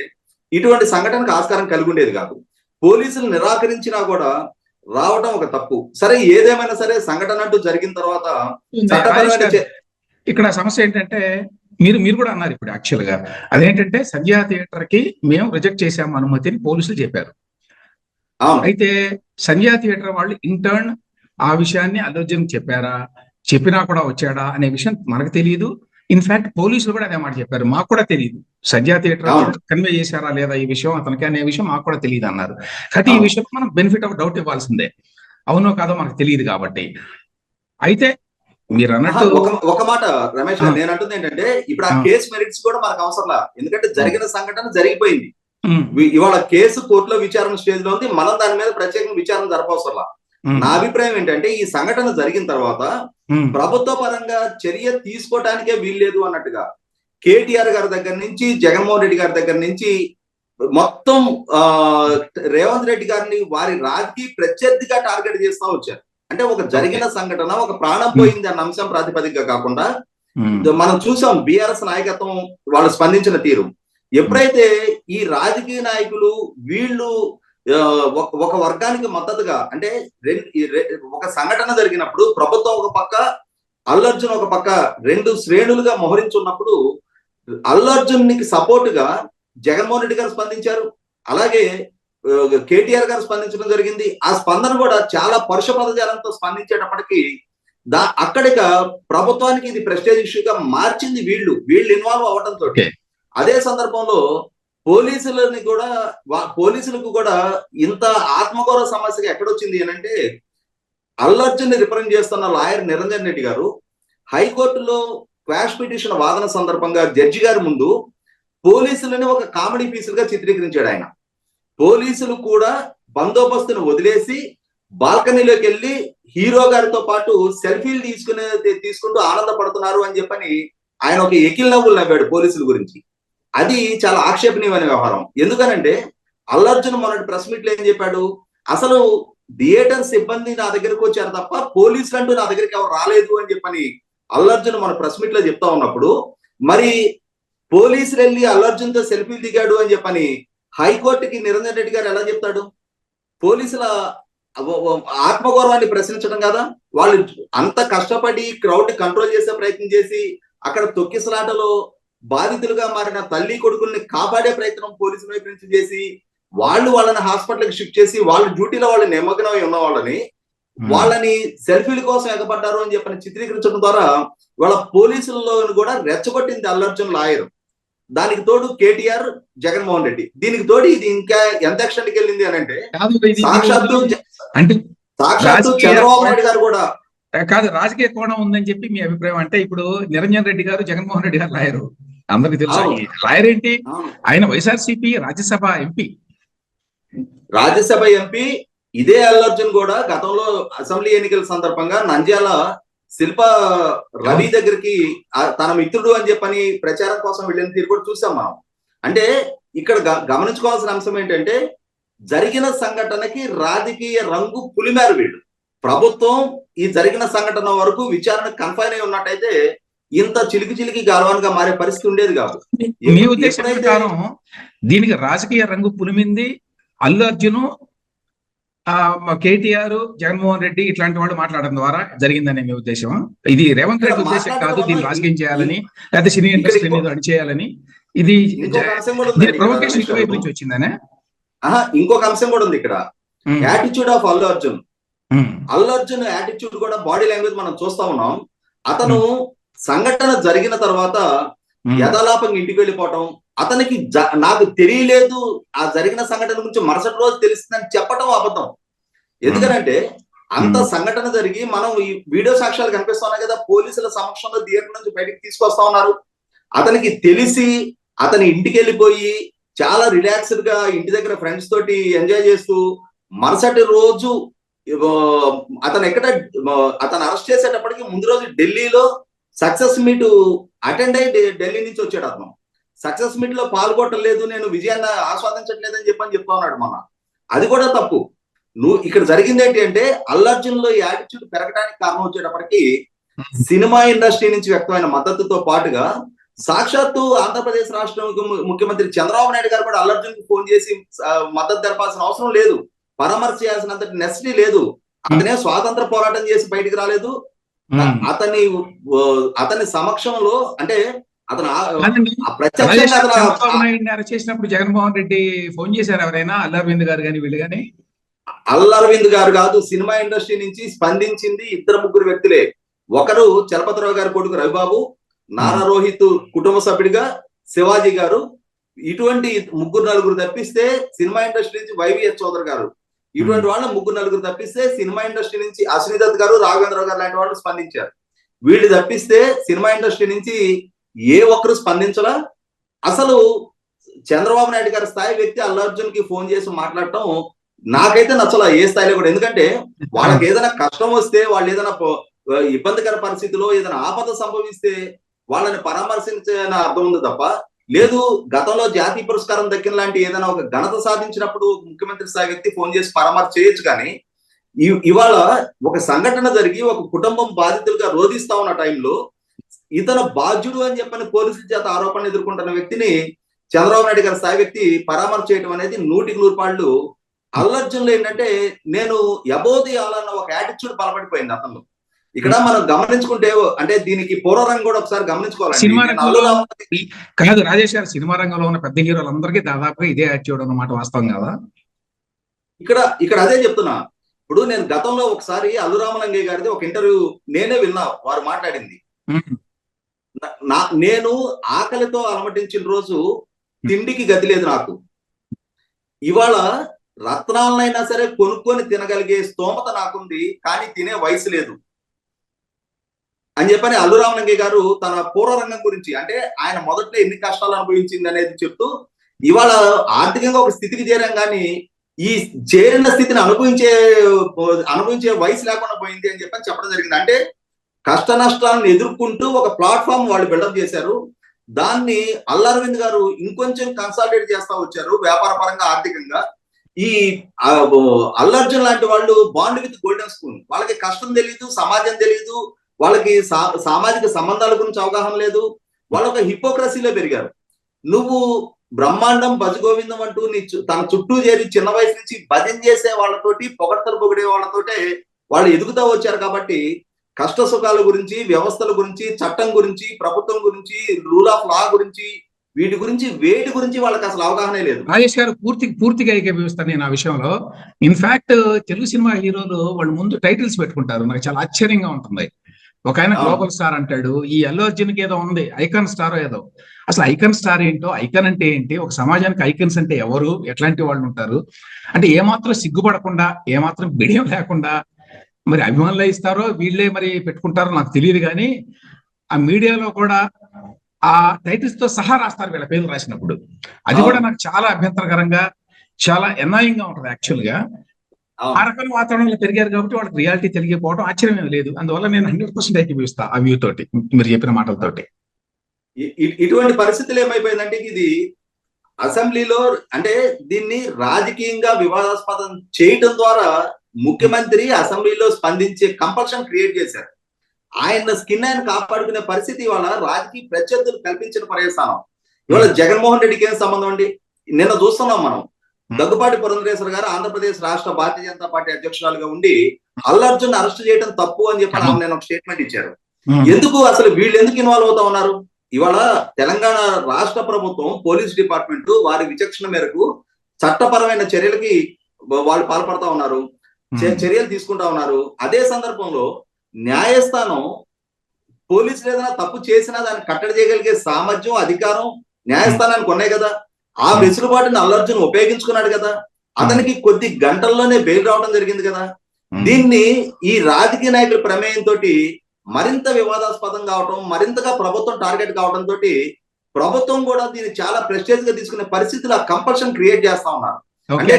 ఇటువంటి సంఘటనకు ఆస్కారం కలిగి ఉండేది కాదు. పోలీసులు నిరాకరించినా కూడా రావటం ఒక తప్పు. సరే, ఏదేమైనా సరే సంఘటన అంటూ జరిగిన తర్వాత చట్టపరమైన ఇక్కడ సమస్య ఏంటంటే మీరు మీరు కూడా అన్నారు ఇప్పుడు యాక్చువల్ గా అదేంటంటే సంధ్యా థియేటర్ కి మేము రిజెక్ట్ చేసాము అనుమతిని పోలీసులు చెప్పారు. అయితే సంధ్యా థియేటర్ వాళ్ళు ఇంటర్న్ ఆ విషయాన్ని అల్లు అర్జున్ చెప్పారా, చెప్పినా కూడా వచ్చాడా అనే విషయం మనకు తెలియదు. ఇన్ఫాక్ట్ పోలీసులు కూడా అదే మాట చెప్పారు, మాకు కూడా తెలియదు సంధ్యా థియేటర్ కన్వే చేశారా లేదా ఈ విషయం అతనికి అనే విషయం మాకు కూడా తెలియదు అన్నారు. కాబట్టి ఈ విషయం మనం బెనిఫిట్ ఆఫ్ డౌట్ ఇవ్వాల్సిందే, అవునో కాదో మనకు తెలియదు కాబట్టి. అయితే మీరు అన్నట్టు ఒక మాట రమేష్ గారు, నేను అంటుంది ఏంటంటే ఇప్పుడు ఆ కేసు మెరిట్స్ కూడా మనకు అవసరం, ఎందుకంటే జరిగిన సంఘటన జరిగిపోయింది. ఇవాళ కేసు కోర్టులో విచారణ స్టేజ్ లో ఉంది, మనం దాని మీద ప్రత్యేకంగా విచారణ జరపవసరం. నా అభిప్రాయం ఏంటంటే ఈ సంఘటన జరిగిన తర్వాత ప్రభుత్వ పరంగా చర్య తీసుకోవటానికే వీల్లేదు అన్నట్టుగా కేటీఆర్ గారి దగ్గర నుంచి జగన్మోహన్ రెడ్డి గారి దగ్గర నుంచి మొత్తం రేవంత్ రెడ్డి గారిని వారి రాజకీయ ప్రత్యర్థిగా టార్గెట్ చేస్తూ వచ్చారు. అంటే ఒక జరిగిన సంఘటన, ఒక ప్రాణం పోయింది అన్న అంశం ప్రాతిపదికగా కాకుండా మనం చూసాం బీఆర్ఎస్ నాయకత్వం వాళ్ళు స్పందించిన తీరు. ఎప్పుడైతే ఈ రాజకీయ నాయకులు వీళ్ళు ఒక వర్గానికి మద్దతుగా, అంటే ఒక సంఘటన జరిగినప్పుడు ప్రభుత్వం ఒక పక్క, అల్లు అర్జున్ ఒక పక్క, రెండు శ్రేణులుగా మోహరించున్నప్పుడు అల్లు అర్జున్ కి సపోర్ట్ గా జగన్మోహన్ రెడ్డి గారు స్పందించారు, అలాగే కేటీఆర్ గారు స్పందించడం జరిగింది. ఆ స్పందన కూడా చాలా పరుష పదజాలంతో స్పందించేటప్పటికీ అక్కడిక ప్రభుత్వానికి ఇది ప్రెస్టేజ్ ఇష్యూగా మార్చింది వీళ్ళు ఇన్వాల్వ్ అవడంతో. అదే సందర్భంలో పోలీసులకు కూడా ఇంత ఆత్మగౌరవ సమస్యగా ఎక్కడొచ్చింది అని అంటే, అల్లు అర్జున్ ని రిప్రజెంట్ చేస్తున్న లాయర్ నిరంజన్ రెడ్డి గారు హైకోర్టులో క్వాష్ పిటిషన్ వాదన సందర్భంగా జడ్జి గారి ముందు పోలీసులని ఒక కామెడీ పీసులుగా చిత్రీకరించాడు ఆయన. పోలీసులు కూడా బందోబస్తును వదిలేసి బాల్కనీలోకి వెళ్ళి హీరో గారితో పాటు సెల్ఫీలు తీసుకుంటూ ఆనందపడుతున్నారు అని చెప్పని ఆయన ఒక ఎకిల్ నవ్వులు నవ్వాడు పోలీసుల గురించి. అది చాలా ఆక్షేపణీయమైన వ్యవహారం. ఎందుకనంటే అల్లు అర్జున్ మొన్నటి ప్రెస్ మీట్ లో ఏం చెప్పాడు, అసలు థియేటర్ సిబ్బంది నా దగ్గరకు వచ్చారు తప్ప పోలీసులు అంటూ నా దగ్గరికి ఎవరు రాలేదు అని చెప్పని అల్లు అర్జున్ మన ప్రెస్ మీట్ లో చెప్తా ఉన్నప్పుడు, మరి పోలీసులు వెళ్ళి అల్లు అర్జున్ తో సెల్ఫీలు దిగాడు అని చెప్పని హైకోర్టుకి నిరంజన్ రెడ్డి గారు ఎలా చెప్తాడు? పోలీసుల ఆత్మగౌరవాన్ని ప్రశ్నించడం కదా. వాళ్ళు అంత కష్టపడి క్రౌడ్ కంట్రోల్ చేసే ప్రయత్నం చేసి అక్కడ తొక్కిసలాటలో బాధితులుగా మారిన తల్లి కొడుకుల్ని కాపాడే ప్రయత్నం పోలీసుల వైపు నుంచి చేసి వాళ్ళని హాస్పిటల్కి షిఫ్ట్ చేసి వాళ్ళ డ్యూటీలో వాళ్ళు నిమగ్నమై ఉన్న వాళ్ళని సెల్ఫీల కోసం ఎగబడ్డారు అని చెప్పని చిత్రీకరించడం ద్వారా వాళ్ళ పోలీసులలో కూడా రెచ్చగొట్టింది అల్లు అర్జున్ లాయర్. దానికి తోడు కేటీఆర్, జగన్మోహన్ రెడ్డి. దీనికి తోడు ఇది ఇంకా ఎంత ఎక్స్టెంట్కి వెళ్ళింది అని అంటే సాక్షాత్తు చంద్రబాబు నాయుడు గారు కూడా కాదు, రాజకీయ కోణం ఉందని చెప్పి మీ అభిప్రాయం. అంటే ఇప్పుడు నిరంజన్ రెడ్డి గారు జగన్మోహన్ రెడ్డి గారు లాయరు, అందరికి తెలుసు. లాయర్ ఏంటి, ఆయన వైఎస్ఆర్సీపీ రాజ్యసభ ఎంపీ. ఇదే అల్లు అర్జున్ కూడా గతంలో అసెంబ్లీ ఎన్నికల సందర్భంగా నంద్యాల శిల్ప రవి దగ్గరికి తన మిత్రుడు అని చెప్పని ప్రచారం కోసం వెళ్ళిన తీరు కూడా చూసాం మనం. అంటే ఇక్కడ గమనించుకోవాల్సిన అంశం ఏంటంటే, జరిగిన సంఘటనకి రాజకీయ రంగు పులిమారు వీళ్ళు. ప్రభుత్వం ఈ జరిగిన సంఘటన వరకు విచారణ కన్ఫైన్ అయి ఉన్నట్టయితే ఇంత చిలికి గాలవాన్గా మారే పరిస్థితి ఉండేది కాదు. మీ ఉద్దేశం ప్రకారం దీనికి రాజకీయ రంగు పులిమింది అల్లు అర్జున్, కేటీఆర్, జగన్మోహన్ రెడ్డి ఇట్లాంటి వాళ్ళు మాట్లాడడం ద్వారా జరిగిందనే మీ ఉద్దేశం? ఇది రేవంత్ రెడ్డి ఉద్దేశం కాదు దీన్ని రాజకీయం చేయాలని, లేకపోతే సినీ ఇండస్ట్రీ మీద అడిచేయాలని, ఇది ప్రొవొకేషన్ వైపు నుంచి వచ్చిందనే? ఇంకొక అంశం కూడా ఉంది ఇక్కడ, attitude of Allu Arjun. Allu Arjun attitude కూడా, బాడీ లాంగ్వేజ్ మనం చూస్తా ఉన్నాం. అతను సంఘటన జరిగిన తర్వాత యథాలాపంగా ఇంటికి వెళ్ళిపోవటం, అతనికి నాకు తెలియలేదు ఆ జరిగిన సంఘటన గురించి మరుసటి రోజు తెలిసిందని చెప్పటం అబద్ధం. ఎందుకనంటే అంత సంఘటన జరిగి మనం ఈ వీడియో సాక్ష్యాలు కనిపిస్తున్నాయి కదా, పోలీసుల సమక్షంలో థియేటర్ నుంచి బయటికి తీసుకొస్తా ఉన్నారు. అతనికి తెలిసి అతని ఇంటికి వెళ్ళిపోయి చాలా రిలాక్స్డ్ గా ఇంటి దగ్గర ఫ్రెండ్స్ తోటి ఎంజాయ్ చేస్తూ మరుసటి రోజు అతను అరెస్ట్ చేసేటప్పటికి ముందు రోజు ఢిల్లీలో సక్సెస్ మీట్ అటెండ్ అయ్యి ఢిల్లీ నుంచి వచ్చాడు. అతను సక్సెస్ మీట్ లో పాల్గొట్టలేదు, నేను విజయాన్ని ఆస్వాదించట్లేదని చెప్తా ఉన్నాడు మొన్న. అది కూడా తప్పు. ఇక్కడ జరిగింది ఏంటి అంటే, అల్లు అర్జున్ లో ఈ యాటిట్యూడ్ పెరగడానికి కారణం వచ్చేటప్పటికి సినిమా ఇండస్ట్రీ నుంచి వ్యక్తమైన మద్దతుతో పాటుగా సాక్షాత్తు ఆంధ్రప్రదేశ్ రాష్ట్ర ముఖ్యమంత్రి చంద్రబాబు నాయుడు గారు కూడా అల్లర్జున్ కు ఫోన్ చేసి మద్దతు తెలపాల్సిన అవసరం లేదు, పరామర్శ చేయాల్సినంత నెసెసిటీ లేదు. అతనే స్వాతంత్ర పోరాటం చేసి బయటికి రాలేదు. అతని సమక్షంలో అంటే అతను అరెస్ట్ చేసినప్పుడు జగన్మోహన్ రెడ్డి ఫోన్ చేశారు ఎవరైనా, అల్లు అరవింద్ గారు కానీ వీళ్ళు కానీ? అల్లు అరవింద్ గారు కాదు, సినిమా ఇండస్ట్రీ నుంచి స్పందించింది 2-3 వ్యక్తులే. ఒకరు చలపతిరావు గారి కొడుకు రవిబాబు, నారా రోహిత్ కుటుంబ సభ్యుడిగా శివాజీ గారు, ఇటువంటి 3-4 తప్పిస్తే సినిమా ఇండస్ట్రీ నుంచి వైవిఎస్ చౌదరి గారు, ఇటువంటి వాళ్ళు 3-4 తప్పిస్తే సినిమా ఇండస్ట్రీ నుంచి అశ్విని దత్ గారు, రాఘవేంద్రరావు గారు లాంటి వాళ్ళు స్పందించారు. వీళ్ళు తప్పిస్తే సినిమా ఇండస్ట్రీ నుంచి ఏ ఒక్కరు స్పందించలా. అసలు చంద్రబాబు నాయుడు గారి స్థాయి వ్యక్తి అల్లు అర్జున్ కి ఫోన్ చేసి మాట్లాడటం నాకైతే నచ్చలా, ఏ స్థాయిలో కూడా. ఎందుకంటే వాళ్ళకి ఏదైనా కష్టం వస్తే, వాళ్ళు ఏదైనా ఇబ్బందికర పరిస్థితిలో ఏదైనా ఆపద సంభవిస్తే వాళ్ళని పరామర్శించిన అర్థం ఉంది తప్ప, లేదు గతంలో జాతీయ పురస్కారం దక్కిన లాంటి ఏదైనా ఒక ఘనత సాధించినప్పుడు ముఖ్యమంత్రి స్థాయి వ్యక్తి ఫోన్ చేసి పరామర్శ చేయొచ్చు. కానీ ఇవాళ ఒక సంఘటన జరిగి ఒక కుటుంబం బాధితులుగా రోధిస్తా ఉన్న టైంలో ఇతను బాధ్యుడు అని చెప్పని పోలీసుల చేత ఆరోపణలు ఎదుర్కొంటున్న వ్యక్తిని చంద్రబాబు నాయుడు గారి స్థాయి వ్యక్తి పరామర్శ చేయడం అనేది 100% అల్లు అర్జున్లో ఏంటంటే నేను యబోది అన్న ఒక యాటిట్యూడ్ బలపడిపోయింది అతను. ఇక్కడ మనం గమనించుకుంటే అంటే దీనికి పూర్వరంగం కూడా ఒకసారి గమనించుకోవాలి. సినిమా రంగంలో కాదు రాజేష్ గారు, సినిమా రంగంలో ఉన్న పెద్ద హీరోలందరికీ దాదాపుగా ఇదే యాటిట్యూడ్ అన్నమాట, వాస్తవం కదా? ఇక్కడ అదే చెప్తున్నా. ఇప్పుడు నేను గతంలో ఒకసారి అల్లు రామలింగయ్య గారిది ఒక ఇంటర్వ్యూ నేనే విన్నా, వారు మాట్లాడింది. నేను ఆకలితో అలమటించిన రోజు తిండికి గతి లేదు నాకు. ఇవాళ రత్నాలనైనా సరే కొనుక్కొని తినగలిగే స్తోమత నాకుంది, కానీ తినే వయసు లేదు అని చెప్పని అల్లు రామలింగయ్య గారు తన పూర్వరంగం గురించి, అంటే ఆయన మొదట్లో ఎన్ని కష్టాలు అనుభవించింది అనేది చెప్తూ, ఇవాళ ఆర్థికంగా ఒక స్థితికి చేరాం కానీ ఈ చేరిన స్థితిని అనుభవించే వయసు లేకుండా పోయింది అని చెప్పని చెప్పడం జరిగింది. అంటే కష్ట నష్టాలను ఎదుర్కొంటూ ఒక ప్లాట్ఫామ్ వాళ్ళు బిల్డప్ చేశారు. దాన్ని అల్లు అరవింద్ గారు ఇంకొంచెం కన్సాలిడేట్ చేస్తా వచ్చారు వ్యాపార పరంగా, ఆర్థికంగా. ఈ అల్లు అర్జున్ లాంటి వాళ్ళు బాండ్ విత్ గోల్డెన్ స్పూన్, వాళ్ళకి కష్టం తెలియదు, సమాజం తెలియదు, వాళ్ళకి సామాజిక సంబంధాల గురించి అవగాహన లేదు, వాళ్ళు ఒక హిపోక్రసీలో పెరిగారు. నువ్వు బ్రహ్మాండం భజగోవిందం అంటూ తన చుట్టూ చేరి చిన్న వయసు నుంచి భజన చేసే వాళ్ళతోటి, పొగడ్తలు పొగిడే వాళ్ళతోటే వాళ్ళు ఎదుగుతా వచ్చారు. కాబట్టి కష్ట సుఖాల గురించి, వ్యవస్థల గురించి, చట్టం గురించి, ప్రభుత్వం గురించి, రూల్ ఆఫ్ లా గురించి, వేటి గురించి వాళ్ళకి అసలు అవగాహనే లేదు. రాజేష్ గారు పూర్తిగా ఏకీభవిస్తాను నేను ఆ విషయంలో. ఇన్ఫాక్ట్ తెలుగు సినిమా హీరోలు వాళ్ళు ముందు టైటిల్స్ పెట్టుకుంటారు, నాకు చాలా ఆశ్చర్యంగా ఉంటుంది. ఒక ఆయన గ్లోబల్ స్టార్ అంటాడు, ఈ అల్లు అర్జున్ కి ఏదో ఉంది ఐకాన్ స్టార్ ఏదో. అసలు ఐకాన్ స్టార్ ఏంటో, ఐకాన్ అంటే ఏంటి, ఒక సమాజానికి ఐకాన్స్ అంటే ఎవరు, ఎట్లాంటి వాళ్ళు ఉంటారు అంటే ఏమాత్రం సిగ్గుపడకుండా, ఏమాత్రం బిడియం లేకుండా మరి అభిమానులు ఇస్తారో వీళ్ళే మరి పెట్టుకుంటారో నాకు తెలియదు. కానీ ఆ మీడియాలో కూడా ఆ టైటిల్స్ తో సహా రాస్తారు వీళ్ళ పేర్లు రాసినప్పుడు. అది కూడా నాకు చాలా అభ్యంతరకరంగా, చాలా ఎన్నాయింగ్ గా ఉంటుంది యాక్చువల్ గా. ఆ రకమైన వాతావరణంలో పెరిగారు కాబట్టి వాళ్ళకి రియాలిటీ తెలియకపోవడం ఆశ్చర్యం లేదు. అందువల్ల నేను 100% ఏకీభవిస్తా ఆ వ్యూ తోటి, మీరు చెప్పిన మాటలతోటి. ఇటువంటి పరిస్థితులు ఏమైపోయిందంటే ఇది అసెంబ్లీలో అంటే దీన్ని రాజకీయంగా వివాదాస్పదం చేయటం ద్వారా ముఖ్యమంత్రి అసెంబ్లీలో స్పందించే కంపల్షన్ క్రియేట్ చేశారు. ఆయన స్కిన్ ఆయన కాపాడుకునే పరిస్థితి ఇవాళ రాజకీయ ప్రత్యర్థులు కల్పించిన పర్యవసానం. ఇవాళ జగన్మోహన్ రెడ్డికి ఏం సంబంధం అండి? నిన్న చూస్తున్నాం మనం, దగ్గుపాటి పురంధరేశ్వర గారు ఆంధ్రప్రదేశ్ రాష్ట్ర భారతీయ జనతా పార్టీ అధ్యక్షురాలుగా ఉండి అల్లు అర్జున్ అరెస్ట్ చేయడం తప్పు అని చెప్పి నేను ఒక స్టేట్మెంట్ ఇచ్చారు. ఎందుకు అసలు వీళ్ళు ఎందుకు ఇన్వాల్వ్ అవుతా ఉన్నారు? ఇవాళ తెలంగాణ రాష్ట్ర ప్రభుత్వం, పోలీస్ డిపార్ట్మెంట్ వారి విచక్షణ మేరకు చట్టపరమైన చర్యలకి వాళ్ళు పాల్పడతా ఉన్నారు, చర్యలు తీసుకుంటా ఉన్నారు. అదే సందర్భంలో న్యాయస్థానం పోలీసులు ఏదైనా తప్పు చేసినా దాన్ని కట్టడి చేయగలిగే సామర్థ్యం, అధికారం న్యాయస్థానానికి ఉన్నాయి కదా. ఆ వెసులుబాటుని అల్లు అర్జున్ ఉపయోగించుకున్నాడు కదా. అతనికి కొద్ది గంటల్లోనే బెయిల్ రావడం జరిగింది కదా. దీన్ని ఈ రాజకీయ నాయకుల ప్రమేయంతో మరింత వివాదాస్పదం కావటం, మరింతగా ప్రభుత్వం టార్గెట్ కావడం తోటి ప్రభుత్వం కూడా దీన్ని చాలా ప్రెస్టేజ్ గా తీసుకునే పరిస్థితులు ఆ కంపల్షన్ క్రియేట్ చేస్తా ఉన్నారు. అంటే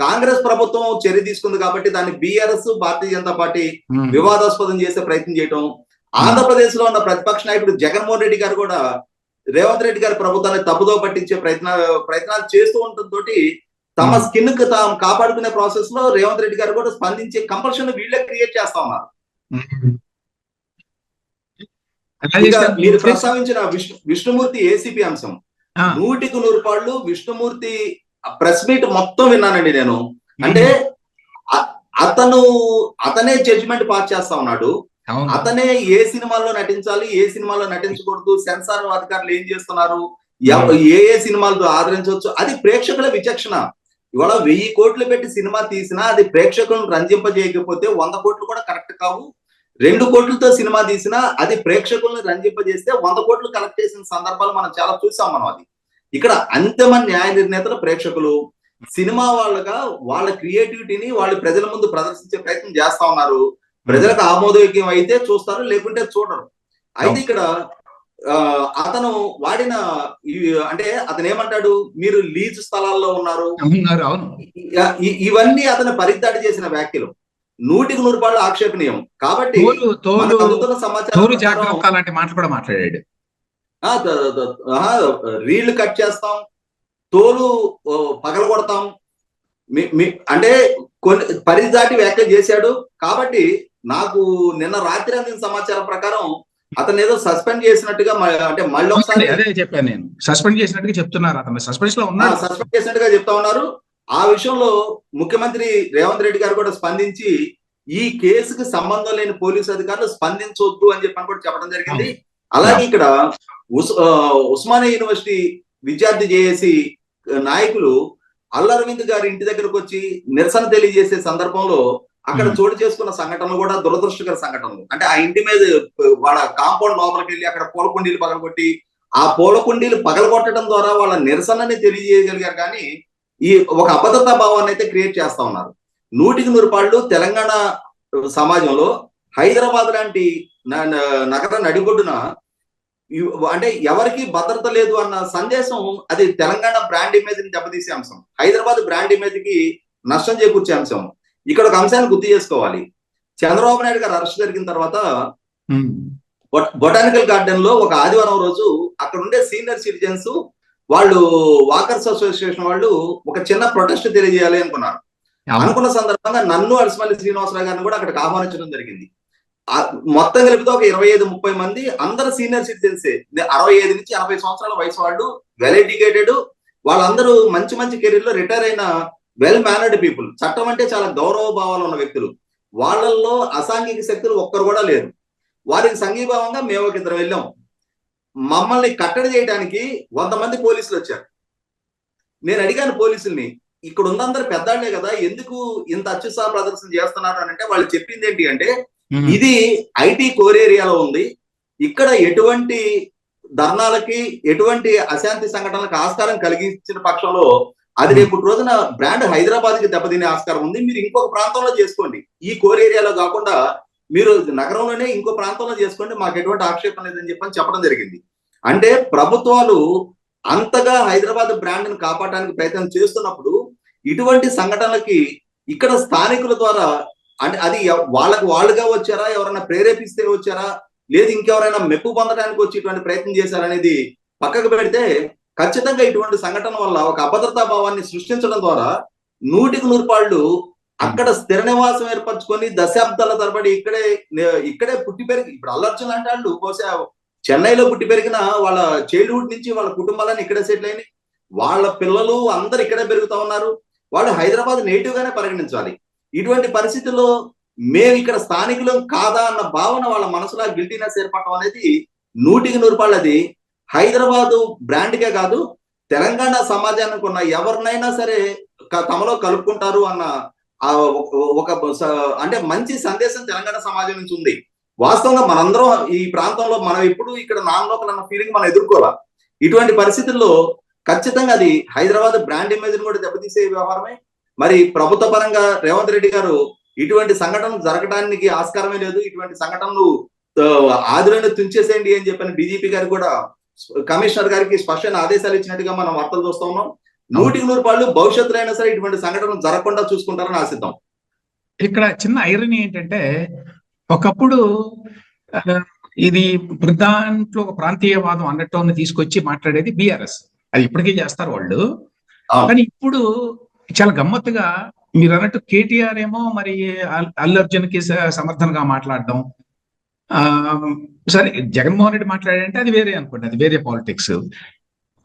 కాంగ్రెస్ ప్రభుత్వం చర్య తీసుకుంది కాబట్టి దాన్ని బీఆర్ఎస్, భారతీయ జనతా పార్టీ వివాదాస్పదం చేసే ప్రయత్నం చేయటం. ఆంధ్రప్రదేశ్ లో ఉన్న ప్రతిపక్ష నాయకుడు జగన్మోహన్ రెడ్డి గారు కూడా రేవంత్ రెడ్డి గారి ప్రభుత్వాన్ని తప్పుదో పట్టించే ప్రయత్నాలు చేస్తూ ఉండటంతో తమ స్కిన్ కు తాము కాపాడుకునే ప్రాసెస్ లో రేవంత్ రెడ్డి గారు కూడా స్పందించే కంపల్షన్ వీళ్ళే క్రియేట్ చేస్తా ఉన్నారు. ఎలా ఇక చేశారు మీరు ప్రస్తావించిన విష్ణుమూర్తి ఏసీపీ అంశం, ఆ, 100% విష్ణుమూర్తి ప్రెస్ మీట్ మొత్తం విన్నానండి నేను. అంటే అతనే జడ్జిమెంట్ పాస్ చేస్తా ఉన్నాడు. అవును అతనే ఏ సినిమాల్లో నటించాలి, ఏ సినిమాలో నటించకూడదు, సెన్సార్ అధికారులు ఏం చేస్తున్నారు, ఏ ఏ సినిమాలు ఆదరించవచ్చు, అది ప్రేక్షకుల విచక్షణ. ఇవాళ 1000 కోట్లు పెట్టి సినిమా తీసినా అది ప్రేక్షకులను రంజింపజేయకపోతే 100 కోట్లు కూడా కరెక్ట్ కావు. 2 కోట్లతో సినిమా తీసినా అది ప్రేక్షకులను రంజింపజేస్తే 100 కోట్లు కలెక్ట్ చేసిన సందర్భాలు మనం చాలా చూసాం. మనం అది ఇక్కడ అంతిమ న్యాయ నిర్ణేతలు ప్రేక్షకులు. సినిమా వాళ్ళగా వాళ్ళ క్రియేటివిటీని వాళ్ళు ప్రజల ముందు ప్రదర్శించే ప్రయత్నం చేస్తా ఉన్నారు. ప్రజలకు ఆమోదయోగ్యం అయితే చూస్తారు, లేకుంటే చూడరు. అయితే ఇక్కడ అతను వాడిన అంటే అతను ఏమంటాడు, మీరు లీజు స్థలాల్లో ఉన్నారు, ఇవన్నీ అతను పరిదాడి చేసిన వ్యాఖ్యలు 100% ఆక్షేపణీయం. కాబట్టి సమాచారం అలాంటి మాటలు కూడా మాట్లాడాడు. రీళ్లు కట్ చేస్తాం, తోలు పగలగొడతాం, అంటే కొన్ని పరిదాటి వ్యాఖ్యలు చేశాడు. కాబట్టి నాకు నిన్న రాత్రి అందిన సమాచారం ప్రకారం అతను ఏదో సస్పెండ్ చేసినట్టుగా, అంటే మళ్ళీ ఒకసారి అదే చెప్పాను నేను, సస్పెండ్ చేసినట్టుగా చెప్తున్నారు. అతను సస్పెన్షన్ లో ఉన్నారు, సస్పెండ్ చేసినట్టుగా చెప్తా ఉన్నారు. ఆ విషయంలో ముఖ్యమంత్రి రేవంత్ రెడ్డి గారు కూడా స్పందించి ఈ కేసుకు సంబంధం లేని పోలీసు అధికారులు స్పందించొద్దు అని చెప్పని కూడా చెప్పడం జరిగింది. అలాగే ఇక్కడ ఉస్మానియా యూనివర్సిటీ విద్యార్థి జేఏసీ నాయకులు అల్లరవింద్ గారి ఇంటి దగ్గరకు వచ్చి నిరసన తెలియజేసే సందర్భంలో అక్కడ చోటు చేసుకున్న సంఘటనలు కూడా దురదృష్టకర సంఘటనలు. అంటే ఆ ఇంటి మీద వాళ్ళ కాంపౌండ్ లోపలికి వెళ్ళి అక్కడ పూల కుండీలు పగలగొట్టి, ఆ పూల కుండీలు పగలగొట్టడం ద్వారా వాళ్ళ నిరసనని తెలియజేయగలిగారు. కానీ ఈ ఒక అభద్రతా భావాన్ని అయితే క్రియేట్ చేస్తా ఉన్నారు. 100% తెలంగాణ సమాజంలో హైదరాబాద్ లాంటి నగర నడిబొడ్డున అంటే ఎవరికి భద్రత లేదు అన్న సందేశం, అది తెలంగాణ బ్రాండ్ ఇమేజ్ ని దెబ్బతీసే అంశం, హైదరాబాద్ బ్రాండ్ ఇమేజ్ కి నష్టం చేకూర్చే అంశం. ఇక్కడ ఒక అంశాన్ని గుర్తు చేసుకోవాలి. చంద్రబాబు నాయుడు గారు అరెస్ట్ జరిగిన తర్వాత బొటానికల్ గార్డెన్ లో ఒక ఆదివారం రోజు అక్కడ ఉండే సీనియర్ సిటిజన్స్ వాళ్ళు, వాకర్స్ అసోసియేషన్ వాళ్ళు ఒక చిన్న ప్రొటెస్ట్ తెలియజేయాలి అనుకున్నారు. అనుకున్న సందర్భంగా నన్ను అలసిమల్లి శ్రీనివాసరావు గారిని కూడా అక్కడికి ఆహ్వానించడం జరిగింది. మొత్తం కలిపితే ఒక 25-30 మంది, అందరు సీనియర్ సిటిజన్సే, 65 నుంచి 80 సంవత్సరాల వయసు వాళ్ళు, వెల్ ఎడ్యుకేటెడ్, వాళ్ళందరూ మంచి మంచి కెరీర్ లో రిటైర్ అయిన వెల్ మేనర్డ్ పీపుల్, చట్టం అంటే చాలా గౌరవ భావాలు ఉన్న వ్యక్తులు. వాళ్ళల్లో అసాంఘిక శక్తులు ఒక్కరు కూడా లేరు. వారికి సంఘీభావంగా మేము ఒక ఇద్దరు వెళ్ళాం. మమ్మల్ని కట్టడి చేయడానికి 100 మంది పోలీసులు వచ్చారు. నేను అడిగాను పోలీసుల్ని, ఇక్కడ ఉన్నందరూ పెద్దాళ్లే కదా, ఎందుకు ఇంత అత్యుత్సాహ ప్రదర్శన చేస్తున్నారు అని అంటే వాళ్ళు చెప్పింది ఏంటి అంటే, ఇది ఐటీ కోర్ ఏరియాలో ఉంది, ఇక్కడ ఎటువంటి ధర్నాలకి ఎటువంటి అశాంతి సంఘటనలకు ఆస్కారం కలిగించిన పక్షంలో అది రేపు రోజున బ్రాండ్ హైదరాబాద్ కి దెబ్బతినే ఆస్కారం ఉంది, మీరు ఇంకొక ప్రాంతంలో చేసుకోండి, ఈ కోర్ ఏరియాలో కాకుండా మీరు నగరంలోనే ఇంకో ప్రాంతంలో చేసుకోండి, మాకు ఎటువంటి ఆక్షేపం లేదని చెప్పడం జరిగింది. అంటే ప్రభుత్వాలు అంతగా హైదరాబాద్ బ్రాండ్ ని కాపాడడానికి ప్రయత్నం చేస్తున్నప్పుడు ఇటువంటి సంఘటనలకి ఇక్కడ స్థానికుల ద్వారా, అంటే అది వాళ్ళుగా వచ్చారా, ఎవరైనా ప్రేరేపిస్తే వచ్చారా, లేదు ఇంకెవరైనా మెప్పు పొందడానికి వచ్చి ఇటువంటి ప్రయత్నం చేశారనేది పక్కకు పెడితే, ఖచ్చితంగా ఇటువంటి సంఘటన వల్ల ఒక అభద్రతా భావాన్ని సృష్టించడం ద్వారా 100% అక్కడ స్థిర నివాసం ఏర్పరచుకొని దశాబ్దాల తరబడి ఇక్కడే పుట్టి పెరిగి, ఇప్పుడు అల్లు అర్జున్ అంటే వాళ్ళు బహుశా చెన్నైలో పుట్టి పెరిగిన వాళ్ళ చైల్డ్హుడ్ నుంచి వాళ్ళ కుటుంబాలని ఇక్కడే సెటిల్ అయినాయి, వాళ్ళ పిల్లలు అందరు ఇక్కడే పెరుగుతా ఉన్నారు, వాళ్ళు హైదరాబాద్ నేటివ్ గానే పరిగణించాలి. ఇటువంటి పరిస్థితుల్లో మేము ఇక్కడ స్థానికులం కాదా అన్న భావన వాళ్ళ మనసులో గిల్టీనెస్ ఏర్పడటం అనేది 100% అది హైదరాబాదు బ్రాండ్కే కాదు, తెలంగాణ సమాజానికి ఉన్న ఎవరినైనా సరే తమలో కలుపుకుంటారు అన్న ఒక అంటే మంచి సందేశం తెలంగాణ సమాజం నుంచి ఉంది. వాస్తవంగా మనందరం ఈ ప్రాంతంలో మనం ఎప్పుడు ఇక్కడ నాన్ లోకల్ అన్న ఫీలింగ్ మనం ఎదుర్కోవాలి. ఇటువంటి పరిస్థితుల్లో ఖచ్చితంగా అది హైదరాబాద్ బ్రాండ్ ఇమేజ్ ని కూడా దెబ్బతీసే వ్యవహారమే. మరి ప్రభుత్వ పరంగా రేవంత్ రెడ్డి గారు ఇటువంటి సంఘటనలు జరగడానికి ఆస్కారమే లేదు, ఇటువంటి సంఘటనలు ఆదిలోనే తుంచేసేయండి అని చెప్పిన డీజీపీ గారు కూడా కమిషనర్ గారికి స్పష్టమైన ఆదేశాలు ఇచ్చినట్టుగా మనం వార్తలు చూస్తా ఉన్నాం. 100% భవిష్యత్తులో అయినా సరే ఇటువంటి సంఘటనలు జరగకుండా చూసుకుంటారని ఆశిద్దాం. ఇక్కడ చిన్న ఐరనీ ఏంటంటే, ఒకప్పుడు ఇది దాంట్లో ఒక ప్రాంతీయవాదం అన్నట్టు తీసుకొచ్చి మాట్లాడేది బీఆర్ఎస్, అది ఇప్పటికీ చేస్తారు వాళ్ళు. కానీ ఇప్పుడు చాలా గమ్మత్తుగా మీరు అన్నట్టు కేటీఆర్ ఏమో మరి అల్లు అర్జున్ కి సమర్థనగా మాట్లాడడం, ఆ, సరే జగన్మోహన్ రెడ్డి మాట్లాడాడంటే అది వేరే అనుకోండి, అది వేరే పాలిటిక్స్.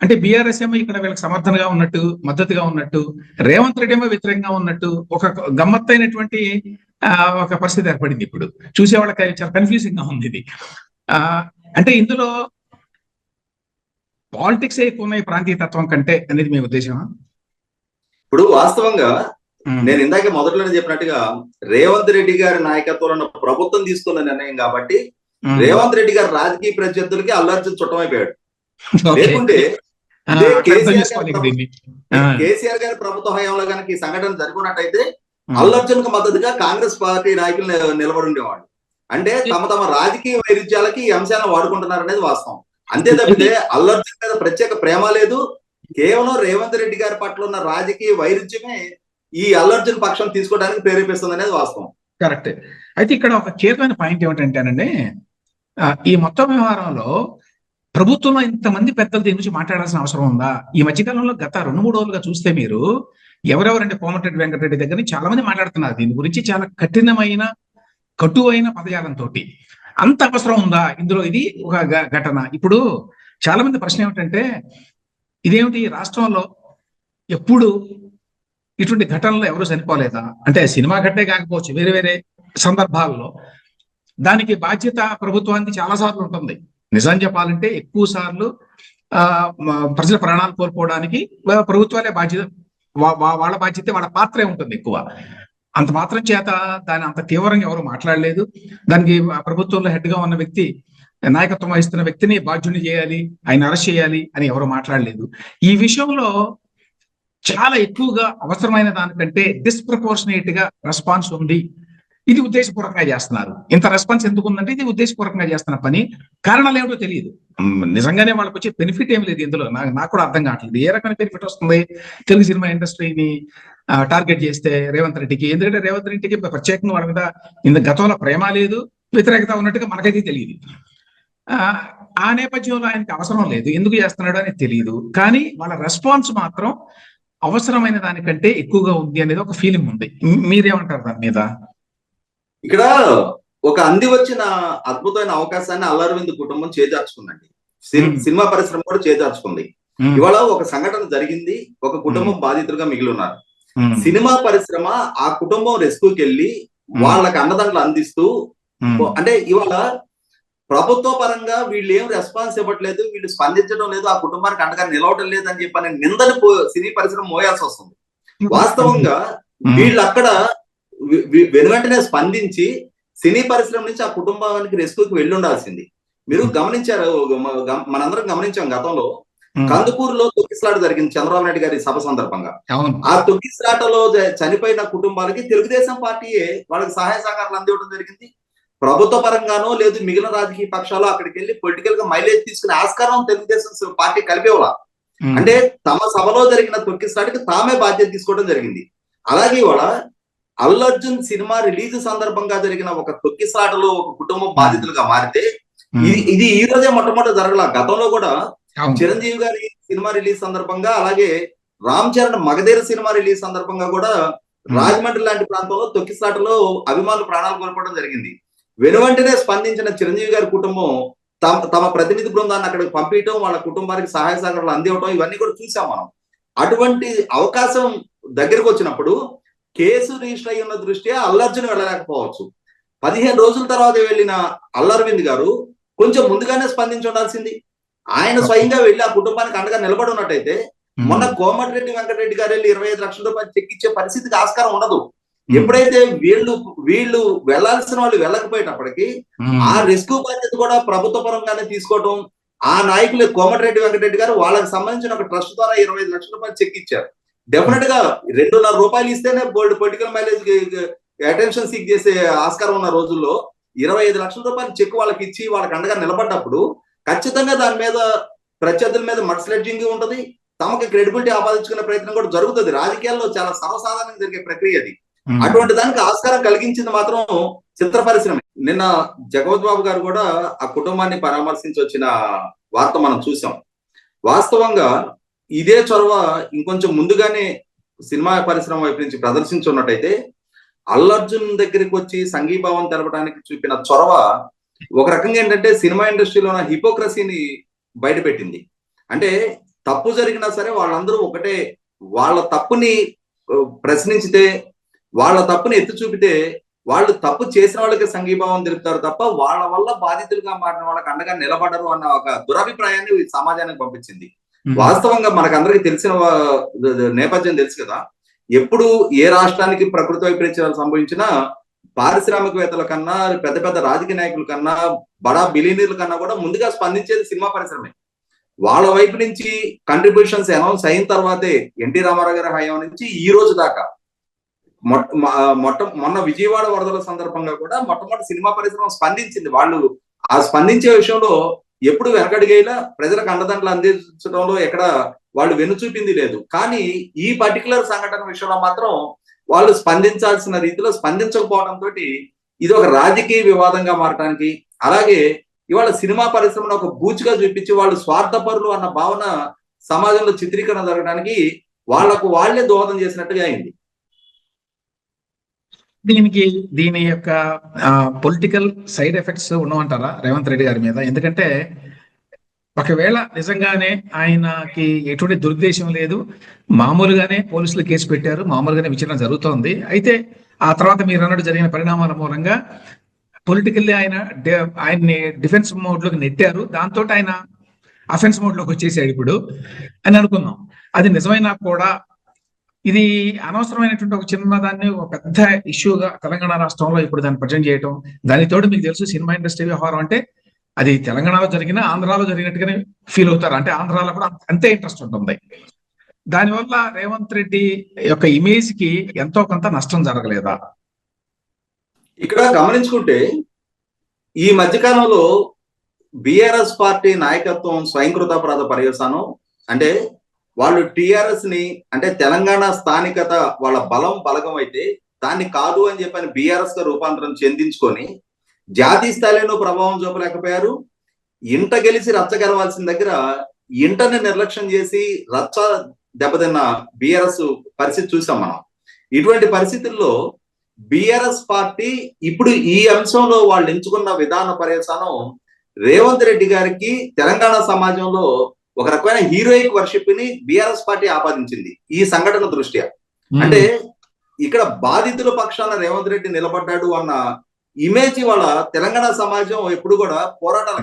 అంటే బీఆర్ఎస్ ఏమో ఇక్కడ వీళ్ళకి సమర్థనగా ఉన్నట్టు, మద్దతుగా ఉన్నట్టు, రేవంత్ రెడ్డి ఏమో వ్యతిరేకంగా ఉన్నట్టు ఒక గమ్మత్తైనటువంటి ఆ, ఒక పరిస్థితి ఏర్పడింది. ఇప్పుడు చూసే వాళ్ళకి చాలా కన్ఫ్యూజింగ్ గా ఉంది ఇది. ఆ, అంటే ఇందులో పాలిటిక్స్ ఎక్కువ ఉన్నాయి ప్రాంతీయ తత్వం కంటే అనేది మీ ఉద్దేశమా? ఇప్పుడు వాస్తవంగా నేను ఇందాక మొదట్లోనే చెప్పినట్టుగా రేవంత్ రెడ్డి గారి నాయకత్వంలో ఉన్న ప్రభుత్వం తీసుకున్న నిర్ణయం కాబట్టి రేవంత్ రెడ్డి గారి రాజకీయ ప్రత్యర్థులకి అల్లర్జున్ చుట్టమైపోయాడు. లేకుంటే ఇదే కేసీఆర్ గారి ప్రభుత్వ హయాంలో కనుక ఈ సంఘటన జరుగునట్టయితే అల్లర్జున్ కు మద్దతుగా కాంగ్రెస్ పార్టీ నాయకులు నిలబడి ఉండేవాళ్ళు. అంటే తమ తమ రాజకీయ వైరుధ్యాలకి ఈ అంశాలను వాడుకుంటున్నారనేది వాస్తవం. అంతే తప్పితే అల్లర్జున్ మీద ప్రత్యేక ప్రేమ లేదు. కేవలం రేవంత్ రెడ్డి గారి పట్ల ఉన్న రాజకీయ వైరుధ్యమే ఈ అల్లర్జున్ పక్షం తీసుకోవడానికి ప్రేరేపిస్తుంది అనేది వాస్తవం. కరెక్ట్. అయితే ఇక్కడ ఒక కీలకమైన పాయింట్ ఏమిటంటేనండి, ఈ మొత్తం వ్యవహారంలో ప్రభుత్వంలో ఇంతమంది పెద్దలు దీని గురించి మాట్లాడాల్సిన అవసరం ఉందా? ఈ మధ్యకాలంలో గత 2-3 రోజులుగా చూస్తే మీరు ఎవరెవరంటే కోమటిరెడ్డి వెంకటరెడ్డి దగ్గర నుంచి చాలా మంది మాట్లాడుతున్నారు దీని గురించి, చాలా కఠినమైన కటువైన పదజాలంతో. అంత అవసరం ఉందా ఇందులో? ఇది ఒక ఘటన. ఇప్పుడు చాలా మంది ప్రశ్న ఏమిటంటే, ఇదేమిటి రాష్ట్రంలో ఎప్పుడు ఇటువంటి ఘటనలు ఎవరు చనిపోలేదా? అంటే సినిమా ఘటనే కాకపోవచ్చు, వేరే వేరే సందర్భాల్లో దానికి బాధ్యత ప్రభుత్వానికి చాలా సార్లు ఉంటుంది. నిజం చెప్పాలంటే ఎక్కువ సార్లు ప్రజల ప్రాణాలు కోల్పోవడానికి ప్రభుత్వాలే బాధ్యత, వాళ్ళ బాధ్యత, వాళ్ళ పాత్రే ఉంటుంది ఎక్కువ. అంత మాత్రం చేత దాని అంత తీవ్రంగా ఎవరు మాట్లాడలేదు. దానికి ప్రభుత్వంలో హెడ్ గా ఉన్న వ్యక్తి, నాయకత్వం వహిస్తున్న వ్యక్తిని బాధ్యుని చేయాలి, ఆయన అరెస్ట్ చేయాలి అని ఎవరు మాట్లాడలేదు. ఈ విషయంలో చాలా ఎక్కువగా అవసరమైన దానికంటే డిస్ప్రపోర్షనేట్ గా రెస్పాన్స్ ఉంది. ఇది ఉద్దేశపూర్వకంగా చేస్తున్నారు. ఇంత రెస్పాన్స్ ఎందుకు ఉందంటే ఇది ఉద్దేశపూర్వకంగా చేస్తున్న పని. కారణాలు ఏమిటో తెలియదు. నిజంగానే వాళ్ళకి వచ్చే బెనిఫిట్ ఏమి లేదు ఇందులో. నాకు కూడా అర్థం కావట్లేదు ఏ రకమైన బెనిఫిట్ వస్తుంది తెలుగు సినిమా ఇండస్ట్రీని టార్గెట్ చేస్తే రేవంత్ రెడ్డికి. ఎందుకంటే రేవంత్ రెడ్డికి ప్రత్యేకంగా వాళ్ళ మీద ఇంత గతంలో ప్రేమ లేదు, వ్యతిరేకత ఉన్నట్టుగా మనకైతే తెలియదు. ఆ నేపథ్యంలో ఆయనకి అవసరం లేదు, ఎందుకు చేస్తున్నాడు అనేది తెలియదు. కానీ వాళ్ళ రెస్పాన్స్ మాత్రం అవసరమైన దానికంటే ఎక్కువగా ఉంది అనేది ఒక ఫీలింగ్ ఉంది. మీరేమంటారు దాని మీద? ఇక్కడ ఒక అంది వచ్చిన అద్భుతమైన అవకాశాన్ని అల్లరవింద్ కుటుంబం చేజార్చుకుందండి. సినిమా పరిశ్రమ కూడా చేజార్చుకుంది. ఇవాళ ఒక సంఘటన జరిగింది, ఒక కుటుంబం బాధితులుగా మిగిలి ఉన్నారు. సినిమా పరిశ్రమ ఆ కుటుంబం రెస్క్యూకి వెళ్ళి వాళ్ళకి అండదండలు అందిస్తూ, అంటే ఇవాళ ప్రభుత్వ పరంగా వీళ్ళు ఏం రెస్పాన్స్ ఇవ్వట్లేదు, వీళ్ళు స్పందించడం లేదు, ఆ కుటుంబానికి అండగా నిలవడం లేదు అని చెప్పి నిందని సినీ పరిశ్రమ మోయాల్సి వస్తుంది. వాస్తవంగా వీళ్ళు అక్కడ వెనువెంటనే స్పందించి సినీ పరిశ్రమ నుంచి ఆ కుటుంబానికి రెస్క్యూకి వెళ్ళి ఉండాల్సింది. మీరు గమనించారు, మనందరం గమనించాం, గతంలో కందుకూరులో తొక్కిసలాట జరిగింది చంద్రబాబు నాయుడు గారి సభ సందర్భంగా. ఆ తొక్కిసలాటలో చనిపోయిన కుటుంబాలకి తెలుగుదేశం పార్టీయే వాళ్ళకి సహాయ సహకారాలు అందివ్వడం జరిగింది. ప్రభుత్వ పరంగానో లేదు మిగిలిన రాజకీయ పక్షాలు అక్కడికి వెళ్ళి పొలిటికల్ గా మైలేజ్ తీసుకునే ఆస్కారం తెలుగుదేశం పార్టీ కలిపేవాళ్ళ. అంటే తమ సభలో జరిగిన తొక్కిసలాటకి తామే బాధ్యత తీసుకోవడం జరిగింది. అలాగే ఇవాళ అల్లర్జున్ సినిమా రిలీజ్ సందర్భంగా జరిగిన ఒక తొక్కిసలాటలో ఒక కుటుంబం బాధితులుగా మారితే ఇది ఈ రోజే మొట్టమొదటి జరగల. గతంలో కూడా చిరంజీవి గారి సినిమా రిలీజ్ సందర్భంగా, అలాగే రామ్ చరణ్ మగధీర సినిమా రిలీజ్ సందర్భంగా కూడా రాజమండ్రి లాంటి ప్రాంతంలో తొక్కిసలాటలో అభిమానులు ప్రాణాలు కోల్పోవడం జరిగింది. వెనువెంటనే స్పందించిన చిరంజీవి గారి కుటుంబం తమ ప్రతినిధి బృందాన్ని అక్కడికి పంపించడం, వాళ్ళ కుటుంబానికి సహాయ సహకారాలు అందివ్వడం, ఇవన్నీ కూడా చూసాం మనం. అటువంటి అవకాశం దగ్గరకు వచ్చినప్పుడు కేసు రిజిస్టర్ అయి ఉన్న దృష్ట్యా అల్లర్జున్ వెళ్ళలేకపోవచ్చు. 15 రోజుల తర్వాత వెళ్ళిన అల్లరవింద్ గారు కొంచెం ముందుగానే స్పందించి ఉండాల్సింది. ఆయన స్వయంగా వెళ్ళి ఆ కుటుంబానికి అండగా నిలబడి ఉన్నట్టయితే మొన్న కోమటిరెడ్డి వెంకటరెడ్డి గారు వెళ్ళి 25 లక్షల రూపాయలు చెక్ ఇచ్చే పరిస్థితికి ఆస్కారం ఉండదు. ఎప్పుడైతే వీళ్ళు వెళ్లాల్సిన వాళ్ళు వెళ్ళకపోయేటప్పటికి ఆ రెస్క్యూ బాధ్యత కూడా ప్రభుత్వ పరంగానే తీసుకోవడం, ఆ నాయకులు కోమటిరెడ్డి వెంకటరెడ్డి గారు వాళ్ళకి సంబంధించిన ఒక ట్రస్ట్ ద్వారా 25 లక్షల రూపాయలు చెక్ ఇచ్చారు. డెఫినెట్ గా 2.5 రూపాయలు ఇస్తేనే పొలిటికల్ మైలేజ్ అటెన్షన్ సీక్ చేసే ఆస్కారం ఉన్న రోజుల్లో 25 లక్షల రూపాయలు చెక్ వాళ్ళకి ఇచ్చి వాళ్ళకి అండగా నిలబడ్డప్పుడు ఖచ్చితంగా దాని మీద ప్రత్యర్థుల మీద మడ్స్లెడ్జింగ్ ఉంటది, తమకి క్రెడిబిలిటీ ఆపాదించుకునే ప్రయత్నం కూడా జరుగుతుంది. రాజకీయాల్లో చాలా సర్వసాధారణంగా జరిగే ప్రక్రియ అది. అటువంటి దానికి ఆస్కారం కలిగించింది మాత్రం చిత్ర పరిశ్రమ. నిన్న జగవత్ బాబు గారు కూడా ఆ కుటుంబాన్ని పరామర్శించి వచ్చిన వార్త మనం చూసాం. వాస్తవంగా ఇదే చొరవ ఇంకొంచెం ముందుగానే సినిమా పరిశ్రమ వైపు నుంచి ప్రదర్శించున్నట్టయితే అల్లర్జున్ దగ్గరికి వచ్చి సంఘీభావం తెలపడానికి చూపిన చొరవ ఒక రకంగా ఏంటంటే సినిమా ఇండస్ట్రీలో ఉన్న హిపోక్రసీని బయటపెట్టింది. అంటే తప్పు జరిగినా సరే వాళ్ళందరూ ఒకటే, వాళ్ళ తప్పుని ప్రశ్నించితే, వాళ్ళ తప్పుని ఎత్తి చూపితే వాళ్ళు తప్పు చేసిన వాళ్ళకి సంఘీభావం తెలుపుతారు తప్ప వాళ్ళ వల్ల బాధితులుగా మారిన వాళ్ళకి అండగా నిలబడరు అన్న ఒక దురభిప్రాయాన్ని ఈ సమాజానికి పంపించింది. వాస్తవంగా మనకందరికి తెలిసిన నేపథ్యం తెలుసు కదా. ఎప్పుడు ఏ రాష్ట్రానికి ప్రకృతి వైపరీత్యాలు సంభవించినా పారిశ్రామికవేత్తల కన్నా, పెద్ద పెద్ద రాజకీయ నాయకుల కన్నా, బడా బిలియనీర్ల కన్నా కూడా ముందుగా స్పందించేది సినిమా పరిశ్రమే. వాళ్ళ వైపు నుంచి కంట్రిబ్యూషన్స్ అనౌన్స్ అయిన తర్వాతే ఎన్టీ రామారావు గారి హయాం నుంచి ఈ రోజు దాకా మొన్న విజయవాడ వరదల సందర్భంగా కూడా మొట్టమొదటి సినిమా పరిశ్రమ స్పందించింది. వాళ్ళు ఆ స్పందించే విషయంలో ఎప్పుడు వెనకడిగేలా ప్రజలకు అండదండలు అందించడంలో ఎక్కడ వాళ్ళు వెనుచూపింది లేదు. కానీ ఈ పర్టికులర్ సంఘటన విషయంలో మాత్రం వాళ్ళు స్పందించాల్సిన రీతిలో స్పందించకపోవడంతో ఇది ఒక రాజకీయ వివాదంగా మారడానికి, అలాగే ఇవాళ సినిమా పరిశ్రమను ఒక బూచిగా చూపించి వాళ్ళు స్వార్థపరులు అన్న భావన సమాజంలో చిత్రీకరణ జరగడానికి వాళ్లకు వాళ్లే దోహదం చేసినట్టుగా అయింది. దీని యొక్క పొలిటికల్ సైడ్ ఎఫెక్ట్స్ ఉండవంటారా రేవంత్ రెడ్డి గారి మీద? ఎందుకంటే ఒకవేళ నిజంగానే ఆయనకి ఎటువంటి దురుద్దేశం లేదు, మామూలుగానే పోలీసులు కేసు పెట్టారు, మామూలుగానే విచారణ జరుగుతోంది, అయితే ఆ తర్వాత మీరు అన్నట్టు జరిగిన పరిణామాల మూలంగా పొలిటికల్లీ ఆయన్ని డిఫెన్స్ మోడ్ లోకి నెట్టారు, దాంతో ఆయన అఫెన్స్ మోడ్ లోకి వచ్చేసాడు ఇప్పుడు అని అనుకుందాం. అది నిజమైనా కూడా ఇది అనవసరమైనటువంటి ఒక చిన్నదాన్ని ఒక పెద్ద ఇష్యూగా తెలంగాణ రాష్ట్రంలో ఇప్పుడు దాన్ని ప్రజెంట్ చేయటం, దానితోటి మీకు తెలుసు సినిమా ఇండస్ట్రీ వ్యవహారం అంటే అది తెలంగాణలో జరిగినా ఆంధ్రాలో జరిగినట్టుగానే ఫీల్ అవుతారు, అంటే ఆంధ్రాలో కూడా అంతే ఇంట్రెస్ట్ ఉంటుంది. దానివల్ల రేవంత్ రెడ్డి యొక్క ఇమేజ్ కి ఎంతో కొంత నష్టం జరగలేదా? ఇక్కడ గమనించుకుంటే ఈ మధ్యకాలంలో బిఆర్ఎస్ పార్టీ నాయకత్వం స్వయంకృతాపరాధ పర్యవసానం, అంటే వాళ్ళు టిఆర్ఎస్ ని, అంటే తెలంగాణ స్థానికత వాళ్ళ బలగం అయితే దాన్ని కాదు అని చెప్పని బిఆర్ఎస్ గా రూపాంతరం చెందించుకొని జాతీయ స్థాయిలో ప్రభావం చూపలేకపోయారు. ఇంట గెలిచి రచ్చ గెలవాల్సిన దగ్గర ఇంటని నిర్లక్ష్యం చేసి రచ్చ దెబ్బతిన్న బిఆర్ఎస్ పరిస్థితి చూసాం మనం. ఇటువంటి పరిస్థితుల్లో బిఆర్ఎస్ పార్టీ ఇప్పుడు ఈ అంశంలో వాళ్ళు ఎంచుకున్న విధాన పర్యవసానం రేవంత్ రెడ్డి గారికి తెలంగాణ సమాజంలో ఒక రకమైన హీరోయిక్ వర్షిప్ ని బిఆర్ఎస్ పార్టీ ఆపాదించింది ఈ సంఘటన దృష్ట్యా. అంటే ఇక్కడ బాధితుల పక్షాన రేవంత్ రెడ్డి నిలబడ్డాడు అన్న ఇమేజ్ వాళ్ళ తెలంగాణ సమాజం ఎప్పుడు కూడా పోరాటాలు